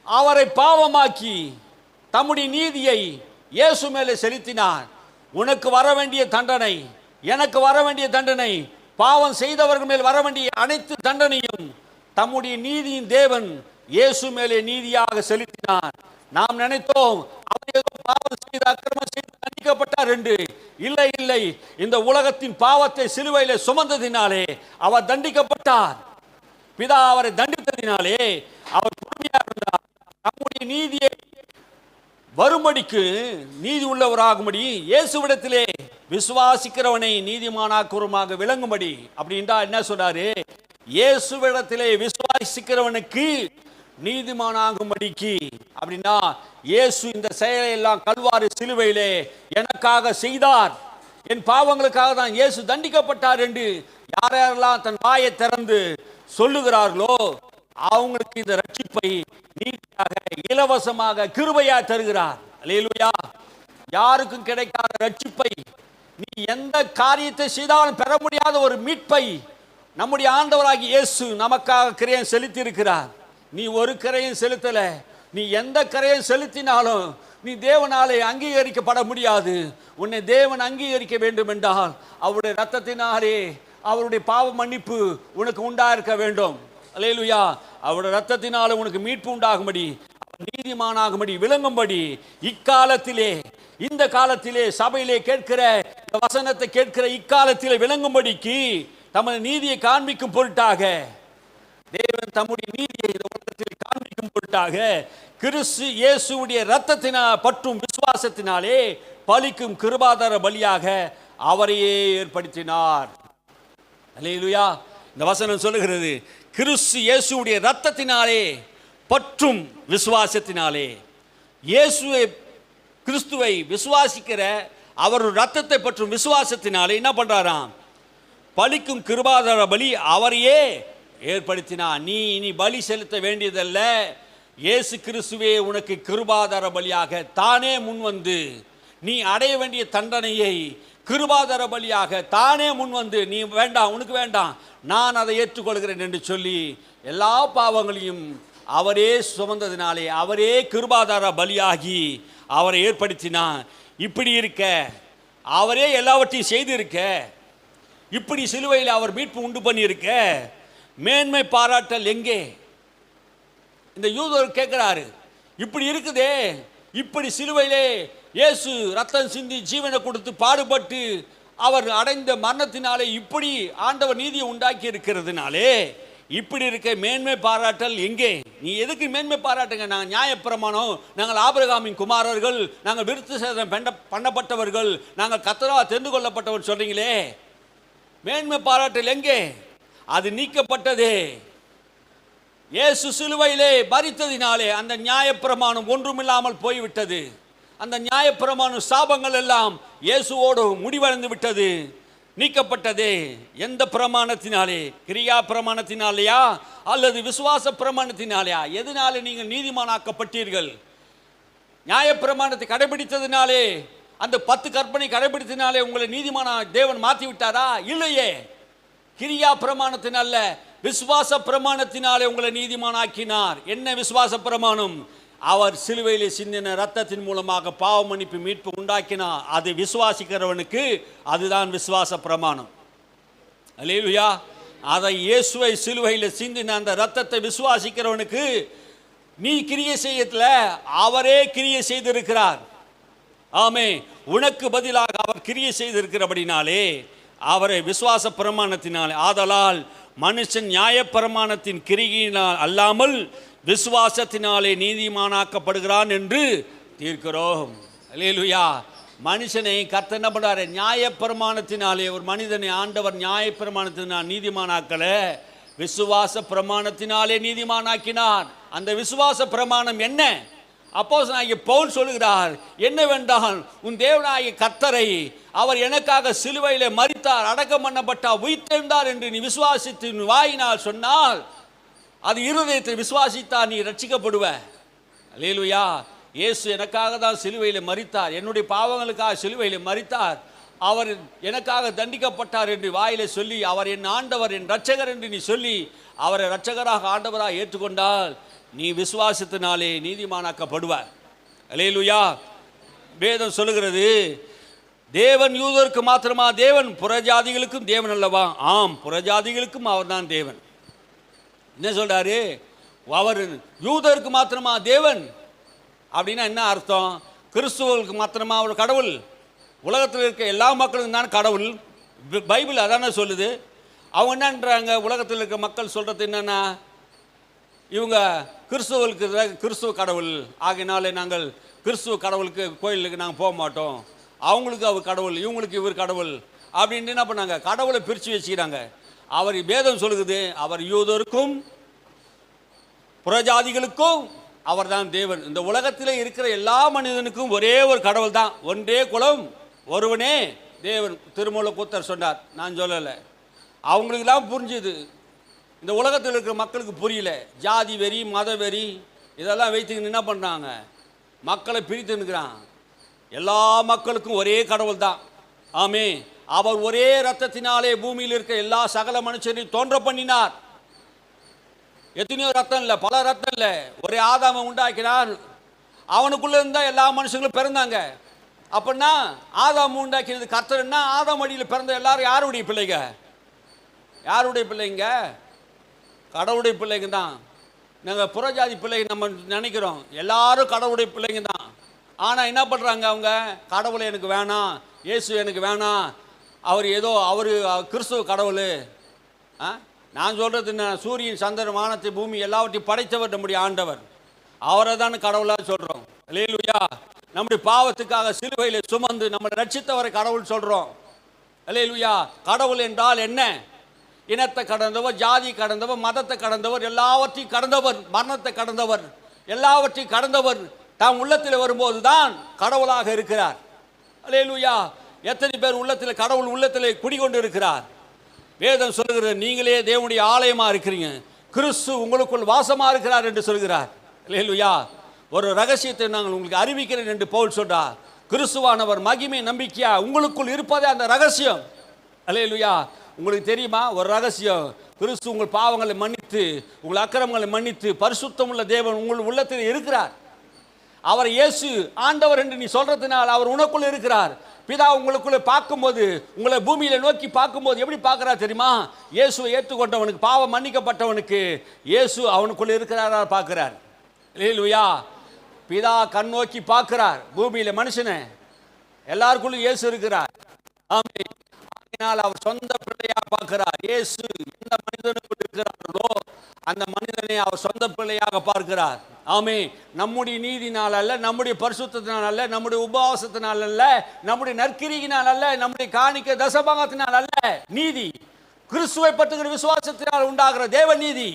அவரை பாவமாக்கி தம்முடைய நீதியை இயேசு மேலே செலுத்தினார். உனக்கு வர வேண்டிய தண்டனை, எனக்கு வர வேண்டிய தண்டனை, பாவம் செய்தவர்கள் மேல் வர வேண்டிய அனைத்து தண்டனையும் தம்முடைய நீதியின் தேவன் இயேசு மேலே நீதியாக செலுத்தினார். நாம் நினைத்தோம் அவர் ஏதோ பாவம் செய்து அக்கிரமம் செய்து தண்டிக்கப்பட்டார் என்று. இல்லை இல்லை, இந்த உலகத்தின் பாவத்தை சிலுவையிலே சுமந்ததினாலே அவர் தண்டிக்கப்பட்டார். பிதா அவரை தண்டித்ததினாலே அவர் பொறுமையா இருந்தார். நம்முடைய நீதியை வரும்படிக்கு, நீதி உள்ளவராகும்படி இயேசுவிடத்திலே விசுவாசிக்கிறவனை நீதிமானாக்குறமாக விளங்கும்படி. அப்படின்றா என்ன சொல்றாரு? இயேசுவிடத்திலே விசுவாசிக்கிறவனுக்கு நீதிமானாகும்படிக்கு. அப்படின்னா இயேசு இந்த செயலை எல்லாம் கல்வாரி சிலுவையிலே எனக்காக செய்தார், என் பாவங்களுக்காக தான் இயேசு தண்டிக்கப்பட்டார் என்று யாரெல்லாம் தன் வாயை திறந்து சொல்லுகிறார்களோ அவங்களுக்கு இந்த ரட்சிப்பை நீதியாக இலவசமாக கிருபையா தருகிறார். அல்லேலூயா. யாருக்கும் கிடைக்காத ரட்சிப்பை, நீ எந்த காரியத்தை செய்தாலும் பெற முடியாத ஒரு மீட்பை நம்முடைய ஆண்டவராகிய இயேசு நமக்காக கிரயம் செலுத்தி இருக்கிறார். நீ ஒரு கிரயம் செலுத்தல. நீ எந்த கிரயம் செலுத்தினாலும் நீ தேவனாலே அங்கீகரிக்கப்பட முடியாது. உன்னை தேவன் அங்கீகரிக்க வேண்டும் என்றால் அவருடைய ரத்தத்தினாலே அவருடைய பாவ மன்னிப்பு உனக்கு உண்டாயிருக்க வேண்டும். அல்லேலூயா. அவருடைய ரத்தத்தினால உனக்கு மீட்பு உண்டாகும்படி, நீதிமானாகும்படி, விளங்கும்படி இக்காலத்திலே, இந்த காலத்திலே சபையிலே கேட்கிற வசனத்தை கேட்கிற இக்காலத்திலே விளங்கும்படிக்கு தமது நீதியை காண்பிக்கும் பொருட்டாக தேவன் தம்முடைய நீதியை இந்த உலகத்தில் காண்பிக்கும் பொருட்டாக கிறிஸ்து இயேசுவுடைய ரத்தத்தினால் பற்றும் விசுவாசத்தினாலே பலிக்கும் கிருபாதார பலியாக அவரையே ஏற்படுத்தினார். அல்லேலூயா. இந்த வசனம் சொல்லுகிறது, கிறிஸ்து இயேசுவுடைய ரத்தத்தினாலே பற்றும் விசுவாசத்தினாலே. இயேசுவை கிறிஸ்துவை விசுவாசிக்கிற அவர் ரத்தத்தை பற்றும் விசுவாசத்தினாலே என்ன பண்றாராம்? பலிக்கும் கிருபாதார பலி அவரையே ஏற்படுத்தினார். நீ இனி பலி செலுத்த வேண்டியதல்ல, இயேசு கிறிஸ்துவே உனக்கு கிருபாதார பலியாக தானே முன்வந்து நீ அடைய வேண்டிய தண்டனையை கிருபாதார பலியாக தானே முன்வந்து, நீ வேண்டாம், உனக்கு வேண்டாம், நான் அதை ஏற்றுக்கொள்கிறேன் என்று சொல்லி எல்லா பாவங்களையும் அவரே சுமந்ததினாலே அவரே கிருபாதார பலியாகி அவரை ஏற்படுத்தினார். இப்படி இருக்க அவரே எல்லாவற்றையும் செய்திருக்க, இப்படி சிலுவையில் அவர் மீட்பு உண்டு பண்ணியிருக்க, மேன்மை பாராட்டல் எங்கே? இந்த யூதர் கேட்கிறாரு, இப்படி இருக்குதே, இப்படி சிலுவையிலே இயேசு ரத்தம் சிந்தி ஜீவனை கொடுத்து பாடுபட்டு அவர் அடைந்த மரணத்தினாலே இப்படி ஆண்டவர் நீதியை உண்டாக்கி இருக்கிறதுனாலே இப்படி இருக்க மேன்மை பாராட்டல் எங்கே? நீ எதுக்கு மேன்மை பாராட்டுங்க? நாங்கள் நியாயப்பிரமாணம், நாங்கள் ஆபிரகாமின் குமாரர்கள், நாங்கள் விருத்த சேதனம் பண்ணப்பட்டவர்கள், நாங்கள் கர்த்தரால் தெரிந்து கொள்ளப்பட்டவர் சொல்றீங்களே, மேன்மை பாராட்டல் எங்கே? அது நீக்கப்பட்டதே. இயேசு சிலுவையிலே மரித்ததினாலே அந்த நியாயப்பிரமாணம் ஒன்றுமில்லாமல் போய்விட்டது. அந்த நியாயப்பிரமாணம் சாபங்கள் எல்லாம் இயேசுவோடு முடிவடைந்து விட்டது, நீக்கப்பட்டதே. எந்த பிரமாணத்தினாலே? கிரியா பிரமாணத்தினாலேயா அல்லது விசுவாச பிரமாணத்தினாலேயா? எதனாலே நீங்கள் நீதிமானாக்கப்பட்டீர்கள்? நியாயப்பிரமாணத்தை கடைபிடித்ததினாலே, அந்த 10 கற்பனை கடைபிடித்ததினாலே உங்களை நீதிமான தேவன் மாற்றி விட்டாரா? இல்லையே. கிரியா பிரமாணத்தினால, விசுவாச பிரமாணத்தினாலே உங்களை நீதிமானாக்கினார். என்ன விசுவாச பிரமாணம்? அவர் சிலுவையிலே சிந்தின ரத்தத்தின் மூலமாக பாவ மன்னிப்பு மீட்பு உண்டாக்கினார். அது விசுவாசிக்கிறவனுக்கு அதுதான் விசுவாச பிரமாணம். அல்லேலூயா. அதை இயேசுவை சிலுவையில் சிந்தின அந்த ரத்தத்தை விசுவாசிக்கிறவனுக்கு நீ கிரியை செய்யல, அவரே கிரியை செய்திருக்கிறார். ஆமே, உனக்கு பதிலாக அவர் கிரியை செய்திருக்கிறபடினாலே அவரை விசுவாச பிரமாணத்தினாலே, ஆதலால் மனுஷன் நியாயப்பிரமாணத்தின் கிரியினால் அல்லாமல் விசுவாசத்தினாலே நீதிமானாக்கப்படுகிறான் என்று தீர்க்கிறோம். அல்லேலூயா. மனுஷனை கர்த்தர் என்ன பண்றாரு? நியாயப்பிரமாணத்தினாலே ஒரு மனிதனை ஆண்டவர் நியாயப்பிரமாணத்தினால் நீதிமானாக்கல, விசுவாச பிரமாணத்தினாலே நீதிமானாக்கினார். அந்த விசுவாச பிரமாணம் என்ன? அப்போஸ்தலனாகிய பவுல் சொல்லுகிறார், என்னவென்றால் உன் தேவனாகிய கர்த்தரை அவர் எனக்காக சிலுவையிலே மரித்தார், அடக்கம் பண்ணப்பட்டார், உயிர்த்தெழுந்தார் என்று நீ விசுவாசித்து வாயினால் சொன்னால், அது இருதயத்தை விசுவாசித்தா நீ ரட்சிக்கப்படுவ. அல்லேலூயா. இயேசு எனக்காக தான் சிலுவையில் மரித்தார், என்னுடைய பாவங்களுக்காக சிலுவையில் மரித்தார், அவர் எனக்காக தண்டிக்கப்பட்டார் என்று வாயிலே சொல்லி, அவர் என் ஆண்டவர், என் இரட்சகர் என்று நீ சொல்லி அவரை இரட்சகராக ஆண்டவராக ஏற்றுக்கொண்டால் நீ விசுவாசத்தினாலே நீதிமானாக்கப்படுவார். அல்லேலூயா. வேதம் சொல்லுகிறது, தேவன் யூதருக்கு மாத்திரமா தேவன், புறஜாதிகளுக்கும் தேவன் அல்லவா? ஆம், புறஜாதிகளுக்கும் அவர் தான் தேவன். என்ன சொல்றாரு? அவர் யூதருக்கு மாத்திரமா தேவன் அப்படின்னா என்ன அர்த்தம்? கிறிஸ்துவர்களுக்கு மாத்திரமா அவர் கடவுள்? உலகத்தில் இருக்க எல்லா மக்களுக்கும் தான் கடவுள். பைபிள் அதானே சொல்லுது. அவங்க என்னன்றாங்க? உலகத்தில் இருக்க மக்கள் சொல்றது என்னன்னா, இவங்க கிறிஸ்துவர்களுக்கு கிறிஸ்துவ கடவுள் ஆகினாலே நாங்கள் கிறிஸ்துவ கடவுளுக்கு கோயிலுக்கு நாங்கள் போக மாட்டோம், அவங்களுக்கு அவர் கடவுள், இவங்களுக்கு இவர் கடவுள் அப்படின்ட்டு என்ன பண்ணாங்க? கடவுளை பிரித்து வச்சுக்கிறாங்க. அவர் வேதம் சொல்லுகிறது, அவர் யூதருக்கும் புறஜாதிகளுக்கும் அவர் தான் தேவன். இந்த உலகத்தில் இருக்கிற எல்லா மனிதனுக்கும் ஒரே ஒரு கடவுள் தான், ஒன்றே குலம், ஒருவனே தேவன். திருமூலக்கூத்தர் சொன்னார், நான் சொல்லலை. அவங்களுக்கெல்லாம் புரிஞ்சுது, இந்த உலகத்தில் இருக்கிற மக்களுக்கு புரியல. ஜாதி வெறி, மத வெறி இதெல்லாம் வைத்துக்கின்னு என்ன பண்ணுறாங்க? மக்களை பிரித்து நிற்கிறான். எல்லா மக்களுக்கும் ஒரே கடவுள் தான். ஆமே, அவர் ஒரே ரத்தத்தினாலே பூமியில் இருக்க எல்லா சகல மனுஷரையும் தோன்ற பண்ணினார். எத்தனையோ ரத்தம் இல்லை, பல ரத்தம் இல்லை, ஒரே ஆதாமை உண்டாக்கினார். அவனுக்குள்ள இருந்தா எல்லா மனுஷங்களும் பிறந்தாங்க. அப்படின்னா ஆதாம் உண்டாக்கினது கர்த்தர்னா, ஆதாம் அடியில் பிறந்த எல்லாரும் யாருடைய பிள்ளைங்க? யாருடைய பிள்ளைங்க? கடவுளுடைய பிள்ளைங்க தான். நாங்கள் புறஜாதி பிள்ளைங்க நம்ம நினைக்கிறோம், எல்லாரும் கடவுளுடைய பிள்ளைங்க தான். ஆனால் என்ன பண்ணுறாங்க அவங்க? கடவுளை எனக்கு வேணாம், இயேசு எனக்கு வேணாம், அவர் ஏதோ அவர் கிறிஸ்துவ கடவுள். நான் சொல்கிறது என்ன? சூரியன், சந்திரன், வானத்தை, பூமி எல்லாவற்றையும் படைத்தவர் நம்முடைய ஆண்டவர், அவரை தான் கடவுளாக சொல்கிறோம். அல்லேலூயா. நம்முடைய பாவத்துக்காக சிலுவையில் சுமந்து நம்மளை ரட்சித்தவரை கடவுள் சொல்கிறோம். அல்லேலூயா. கடவுள் என்றால் என்ன? இனத்தை கடந்தவர், ஜாதி கடந்தவர், மதத்தை கடந்தவர், எல்லாவற்றையும் கடந்தவர், மரணத்தை கடந்தவர், எல்லாவற்றையும் கடந்தவர், தாம் உள்ளத்தில் வரும்போது தான் கடவுளாக இருக்கிறார். அல்லேலூயா. எத்தனை பேர் உள்ளத்தில் கடவுள் உள்ளத்தில் குடிகொண்டு இருக்கிறார்? வேதம் சொல்லுகிறது, நீங்களே தேவனுடைய ஆலயமா இருக்கிறீங்க, கிறிஸ்து உங்களுக்குள் வாசமா இருக்கிறார் என்று சொல்கிறார். அல்லேலூயா. ஒரு ரகசியத்தை நாங்கள் உங்களுக்கு அறிவிக்கிறேன் என்று பவுல் சொல்றார். கிறிஸ்துவானவர் மகிமை நம்பிக்கையா உங்களுக்குள் இருப்பதே அந்த ரகசியம். அல்லேலூயா. உங்களுக்கு தெரியுமா ஒரு ரகசியம்? கிறிஸ்து உங்கள் பாவங்களை மன்னித்து உங்கள் அக்கிரமங்களை மன்னித்து பரிசுத்தமுள்ள தேவன் உங்கள் உள்ளத்தில் இருக்கிறார். அவர் இயேசு ஆண்டவர் என்று நீ சொல்றதுனால் அவர் உனக்குள்ள இருக்கிறார். பிதா உங்களுக்குள்ள பார்க்கும்போது, உங்களை பூமியில நோக்கி பார்க்கும்போது எப்படி பார்க்கிறார் தெரியுமா? இயேசுவை ஏற்றுக்கொண்டவனுக்கு, பாவம் மன்னிக்கப்பட்டவனுக்கு இயேசு அவனுக்குள்ள இருக்கிறாரா பார்க்கிறார். அல்லேலூயா. பிதா கண் நோக்கி பார்க்கிறார் பூமியில மனுஷனை, எல்லாருக்குள்ளும் இயேசு இருக்கிறார். ஆமென். அவர் சொந்த பிள்ளையா பார்க்கிறார். இயேசு எந்த மனிதனுக்குள் இருக்கிறார்களோ அந்த மனிதனை அவர் சொந்த பிள்ளையாக பார்க்கிறார். ஆமே. நம்முடைய நீதினால் அல்ல, நம்முடைய பரிசுத்தத்தினால் அல்ல, நம்முடைய உபவாசத்தினால் அல்ல, நம்முடைய நற்கிரியினால் அல்ல, நம்முடைய காணிக்க தசபாகத்தினால் அல்ல. நீதி கிறிஸ்துவை பற்றுகிற விசுவாசத்தினால் உண்டாகிற தேவ நீதி.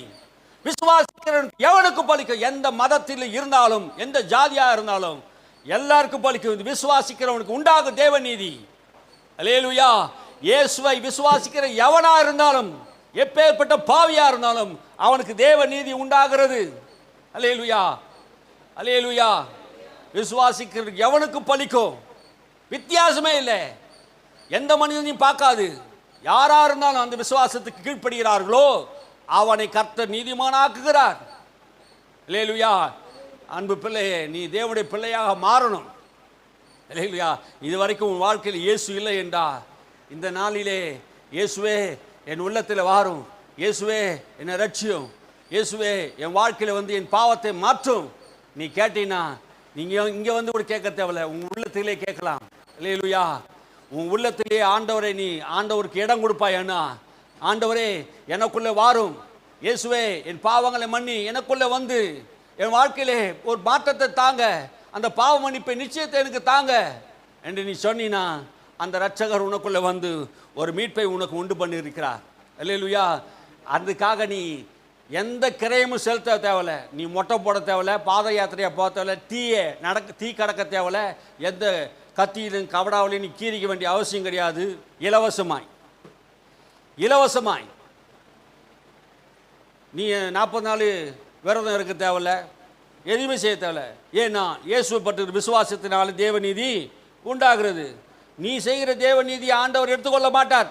விசுவாசிக்கிற எவனுக்கு பலிக்கும். எந்த மதத்தில் இருந்தாலும், எந்த ஜாதியா இருந்தாலும் எல்லாருக்கும் பலிக்கும். விசுவாசிக்கிறவனுக்கு உண்டாகும் தேவ நீதி. அல்லேலூயா. இயேசுவை விசுவாசிக்கிற எவனா இருந்தாலும், எப்பேற்பட்ட பாவியா இருந்தாலும் அவனுக்கு தேவ நீதி உண்டாகிறது. அல்லேலூயா. அல்லேலூயா. விசுவாசிக்கிற எவனுக்கு பலிக்கும். வித்தியாசமே இல்லை. எந்த மனிதனையும் பார்க்காது. யாரா இருந்தாலும் அந்த விசுவாசத்துக்கு கீழ்ப்படுகிறார்களோ அவனை கர்த்தர் நீதிமானாக்குகிறார். அல்லேலூயா. அன்பு பிள்ளையே, நீ தேவனுடைய பிள்ளையாக மாறணும். அல்லேலூயா. இதுவரைக்கும் உன் வாழ்க்கையில் இயேசு இல்லை என்றா இந்த நாளிலே இயேசுவே என் உள்ளத்தில் வாரும், இயேசுவே என்னை ரட்சியும், இயேசுவே என் வாழ்க்கையில் வந்து என் பாவத்தை மாற்றும் நீ கேட்டீங்கன்னா, நீங்கள் இங்கே வந்து கூட கேட்க தேவையில்ல, உன் உள்ளத்திலே கேட்கலாம். அல்லேலூயா. உன் உள்ளத்திலே ஆண்டவரை நீ ஆண்டவருக்கு இடம் கொடுப்பாயன்னா, ஆண்டவரே எனக்குள்ளே வாரும், இயேசுவே என் பாவங்களை மன்னி எனக்குள்ளே வந்து என் வாழ்க்கையிலே ஒரு மாற்றத்தை தாங்க, அந்த பாவ மன்னிப்பை நிச்சயத்தை எனக்கு தாங்க என்று நீ சொன்னீன்னா, அந்த இரட்சகர் உனக்குள்ளே வந்து ஒரு மீட்பை உனக்கு உண்டு பண்ணியிருக்கிறார். அல்லேலூயா. அதுக்காக நீ எந்த கிரயமும் செலுத்த தேவையில்ல, நீ மொட்டை போட தேவையில்ல, பாத யாத்திரையாக போக தேவையில்ல, தீ கடக்க தேவையில்ல, எந்த கத்தியிலும் கவடாவிலையும் நீ கீறிக்க வேண்டிய அவசியம் கிடையாது. இலவசமாய் நீ 40 நாள் விரதம் இருக்க தேவையில்ல, எதுவுமே செய்ய தேவையில்ல. ஏன்னா இயேசுவை பற்றி விசுவாசத்தினால தேவநீதி உண்டாகிறது. நீ செய்கிற தேவநீதியை ஆண்டவர் எடுத்துக்கொள்ள மாட்டார்.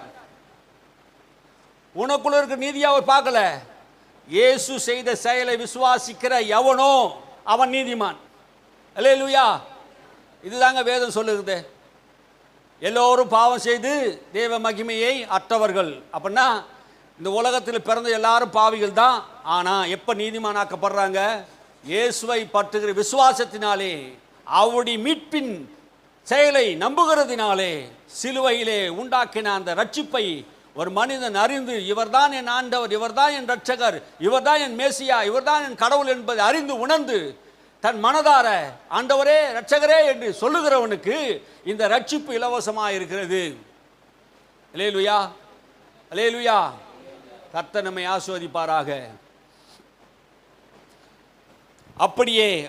உனக்குள்ள இருக்கிற நீதியை அவர் பார்க்கல. இயேசு செய்த செயலை விசுவாசிக்கிற எவனோ அவன் நீதிமான். அல்லேலூயா. இதுதாங்க வேதம் சொல்லுகிறது. எல்லோரும் பாவம் செய்து தேவ மகிமையை அற்றவர்கள். அப்படின்னா இந்த உலகத்தில் பிறந்த எல்லாரும் பாவிகள் தான். ஆனால் எப்போ நீதிமானாக்கப்படுறாங்க? இயேசுவை பற்றுகிற விசுவாசத்தினாலே, அவருடைய மீட்பின் செயலை நம்புகிறதினாலே, சிலுவையிலே உண்டாக்கின அந்த ரட்சிப்பை ஒரு மனிதன் அறிந்து, இவர்தான் என் ஆண்டவர், இவர்தான் என் ரட்சகர், இவர்தான் என் மேசியா, இவர்தான் என் கடவுள் என்பதை அறிந்து உணர்ந்து தன் மனதார ஆண்டவரே ரட்சகரே என்று சொல்லுகிறவனுக்கு இந்த ரட்சிப்பு இலவசமாக இருக்கிறது. அல்லேலூயா. அல்லேலூயா. கர்த்தர் நம்மை ஆசீர்வதிப்பாராக.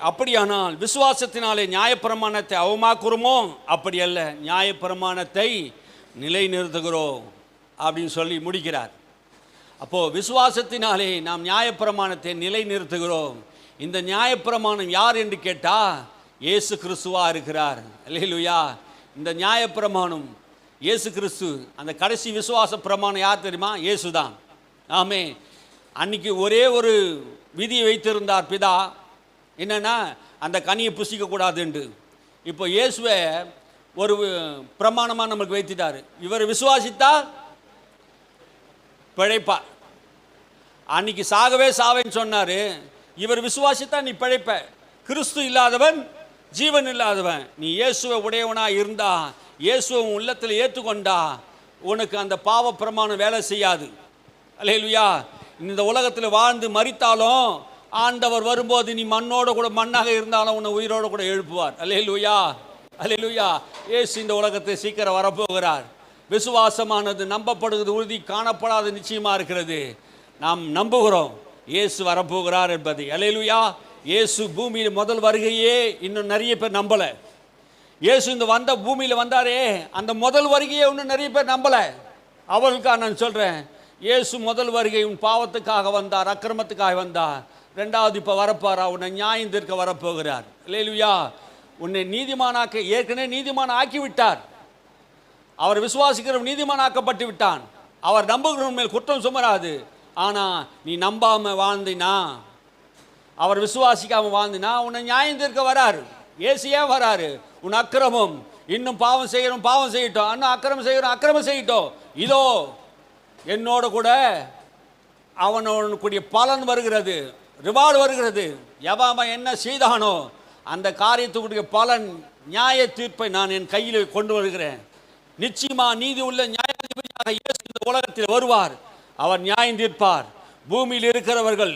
அப்படியானால் விசுவாசத்தினாலே நியாயப்பிரமாணத்தை அவமாக்குறோமோ? அப்படி அல்ல, நியாயப்பிரமாணத்தை நிலைநிறுத்துகிறோம் அப்படின்னு சொல்லி முடிக்கிறார். அப்போ விசுவாசத்தினாலே நாம் நியாயப்பிரமாணத்தை நிலைநிறுத்துகிறோம். இந்த நியாயப்பிரமாணம் யார் என்று கேட்டால் இயேசு கிறிஸ்துவா இருக்கிறார். அல்லேலூயா. இந்த நியாயப்பிரமாணம் இயேசு கிறிஸ்து. அந்த கடைசி விசுவாச பிரமாணம் யார் தெரியுமா? இயேசு தான். ஆமே. அன்னைக்கு ஒரே ஒரு விதியை வைத்திருந்தார் பிதா, என்னன்னா அந்த கனியை புசிக்கக்கூடாதுண்டு. இப்போ இயேசுவை ஒரு பிரமாணமாக நமக்கு வைத்துட்டார். இவர் விசுவாசித்தால் பிழைப்பார். அன்னைக்கு சாகவே சாவேன்னு சொன்னார். இவர் விசுவாசித்தா நீ பிழைப்ப. கிறிஸ்து இல்லாதவன் ஜீவன் இல்லாதவன். நீ இயேசுவை உடையவனாக இருந்தா, இயேசுவை உள்ளத்தில் ஏற்றுக்கொண்டா, உனக்கு அந்த பாவ பிரமாணம் வேலை செய்யாது. அல்லேலூயா. இந்த உலகத்தில் வாழ்ந்து மரித்தாலும் ஆண்டவர் வரும்போது நீ மண்ணோட கூட மண்ணாக இருந்தாலும் உன்னை உயிரோடு கூட எழுப்புவார். அல்லேலூயா. அல்லேலூயா. இயேசு இந்த உலகத்தை சீக்கிரம் வரப்போகிறார். விசுவாசமானது நம்பப்படுகிறது, உறுதி காணப்படாத நிச்சயமாக இருக்கிறது. நாம் நம்புகிறோம் இயேசு வரப்போகிறார் என்பதை. அல்லேலூயா. இயேசு பூமியில் முதல் வருகையே இன்னும் நிறைய பேர் நம்பல. இயேசு இந்த பூமியில் வந்தாரே, அந்த முதல் வருகையே இன்னும் நிறைய பேர் நம்பல. அவர்களுக்காக நான் சொல்றேன், இயேசு முதல் வருகை உன் பாவத்துக்காக வந்தார், அக்கிரமத்துக்காக வந்தார். ரெண்டாவது இப்போ வரப்பாரா, உன்னை நியாயம் தீர்க்க வரப்போகிறார். அல்லேலூயா. உன்னை நீதிமானாக்க ஏற்கனவே நீதிமான ஆக்கி விட்டார். அவர் விசுவாசிக்கிறவன் நீதிமான் ஆக்கப்பட்டு விட்டான். அவர் நம்புகிறவன் மேல் குற்றம் சுமராது. ஆனால் நீ நம்பாம வாழ்ந்தினா, அவர் விசுவாசிக்காம வாழ்ந்தினா உன்னை நியாயம் தீர்க்க வராரு. ஏசியா வராரு. உன் அக்கிரமம், இன்னும் பாவம் செய்கிறோம் பாவம் செய்யட்டும், இன்னும் அக்கிரமம் செய்கிறோம் அக்கிரமம் செய்யட்டும், இதோ என்னோட கூட அவனுடைய பலன் வருகிறது, ரிவார்டு வருகிறது. எவன் என்ன செய்தானோ அந்த காரியத்துக்குரிய பலன், நியாய தீர்ப்பை நான் என் கையில் கொண்டு வருகிறேன். நிச்சயமா நீதி உள்ள நியாயாதிபதியாக இயேசு இந்த உலகத்தில் வருவார். அவர் நியாயம் தீர்ப்பார். பூமியில் இருக்கிறவர்கள்,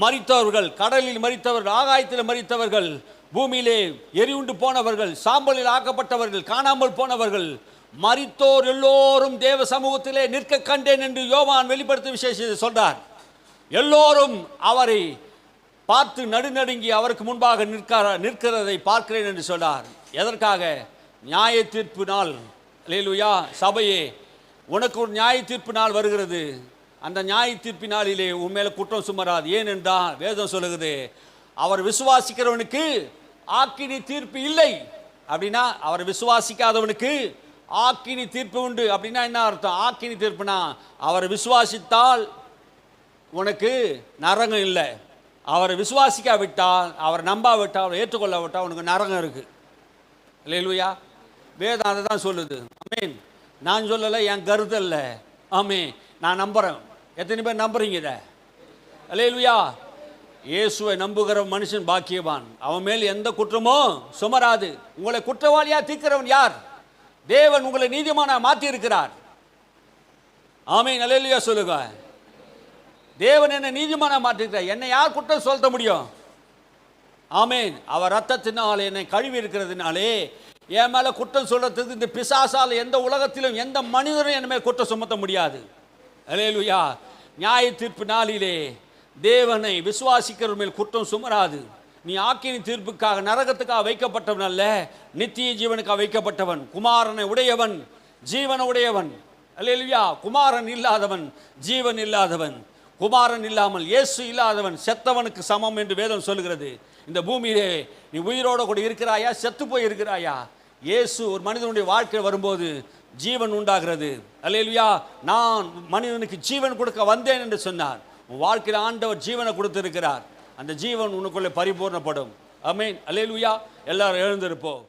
மரித்தவர்கள், கடலில் மரித்தவர்கள், ஆகாயத்தில் மரித்தவர்கள், பூமியிலே எரிவுண்டு போனவர்கள், சாம்பலில் ஆக்கப்பட்டவர்கள், காணாமல் போனவர்கள், மரித்தோர் எல்லோரும் தேவ சமூகத்திலே நிற்க கண்டேன் என்று யோவான் வெளிப்படுத்தும் விசேஷத்தை சொல்றார். எல்லோரும் அவரை பார்த்து நடுநடுங்கி அவருக்கு முன்பாக நிற்கிறதை பார்க்கிறேன் என்று சொன்னார். எதற்காக? நியாய தீர்ப்பு நாள். அல்லேலூயா. சபையே, உனக்கு ஒரு நியாய தீர்ப்பு நாள் வருகிறது. அந்த நியாய தீர்ப்பு நாளிலே உன் மேல குற்றம் சுமராது. ஏனென்றால் வேதம் சொல்லுகிறது, அவர் விசுவாசிக்கிறவனுக்கு ஆக்கினி தீர்ப்பு இல்லை. அப்படின்னா அவர் விசுவாசிக்காதவனுக்கு ஆக்கினி தீர்ப்பு உண்டு. அப்படின்னா என்ன அர்த்தம்? ஆக்கினி தீர்ப்புனா அவரை விசுவாசித்தால் உனக்கு நரகம் இல்லை. அவரை விசுவாசிக்காவிட்டால், அவர் நம்பாவிட்டால், அவரை ஏற்றுக்கொள்ளாவிட்டால் உனக்கு நரகம் இருக்கு. அல்லேலூயா. வேதம் அதை தான் சொல்லுது. ஆமென். நான் சொல்லலை, என் கருத்து இல்லை. ஆமென். நான் நம்புறேன். எத்தனை பேர் நம்புறீங்க இதை? அல்லேலூயா. இயேசுவை நம்புகிற மனுஷன் பாக்கியவான். அவன் மேல் எந்த குற்றமும் சுமராது. உங்களை குற்றவாளியா தீர்க்கிறவன் யார்? தேவன் உங்களை நீதிமானா மாற்றி இருக்கிறார். ஆமென். அல்லேலூயா சொல்லுங்க. தேவன் என்ன நீதிமானா மாற்றிருக்கிறார். என்னை யார் குற்றம் சொல்ல முடியும்? ஆமென். அவர் ரத்தத்தினால் என்னை கழுவி இருக்கிறதுனாலே என் மேல குற்றம் சொல்றதுக்கு இந்த பிசாசால் எந்த உலகத்திலும் எந்த மனிதரும் என் மேல் குற்றம் சுமத்த முடியாது. அல்லேலூயா. நியாய தீர்ப்பு நாளிலே தேவனை விசுவாசிக்கிறவர் மேல் குற்றம் சுமராது. நீ ஆக்கினி தீர்ப்புக்காக நரகத்துக்காக வைக்கப்பட்டவன் அல்ல, நித்திய ஜீவனுக்காக வைக்கப்பட்டவன். குமாரனை உடையவன் ஜீவனை உடையவன். அல்லேலூயா. குமாரன் இல்லாதவன் ஜீவன் இல்லாதவன். குமாரன் இல்லாமல் இயேசு இல்லாதவன் செத்தவனுக்கு சமம் என்று வேதம் சொல்லுகிறது. இந்த பூமியிலே நீ உயிரோடு கூட இருக்கிறாயா, செத்து போய் இருக்கிறாயா? இயேசு ஒரு மனிதனுடைய வாழ்க்கையில் வரும்போது ஜீவன் உண்டாகிறது. அல்லேலூயா. நான் மனிதனுக்கு ஜீவன் கொடுக்க வந்தேன் என்று சொன்னார். உன் வாழ்க்கையில் ஆண்டவர் ஜீவனை கொடுத்திருக்கிறார். அந்த ஜீவன் உனக்குள்ளே பரிபூர்ணப்படும். ஆமென். அல்லேலூயா. எல்லாரும் எழுந்திருப்போம்.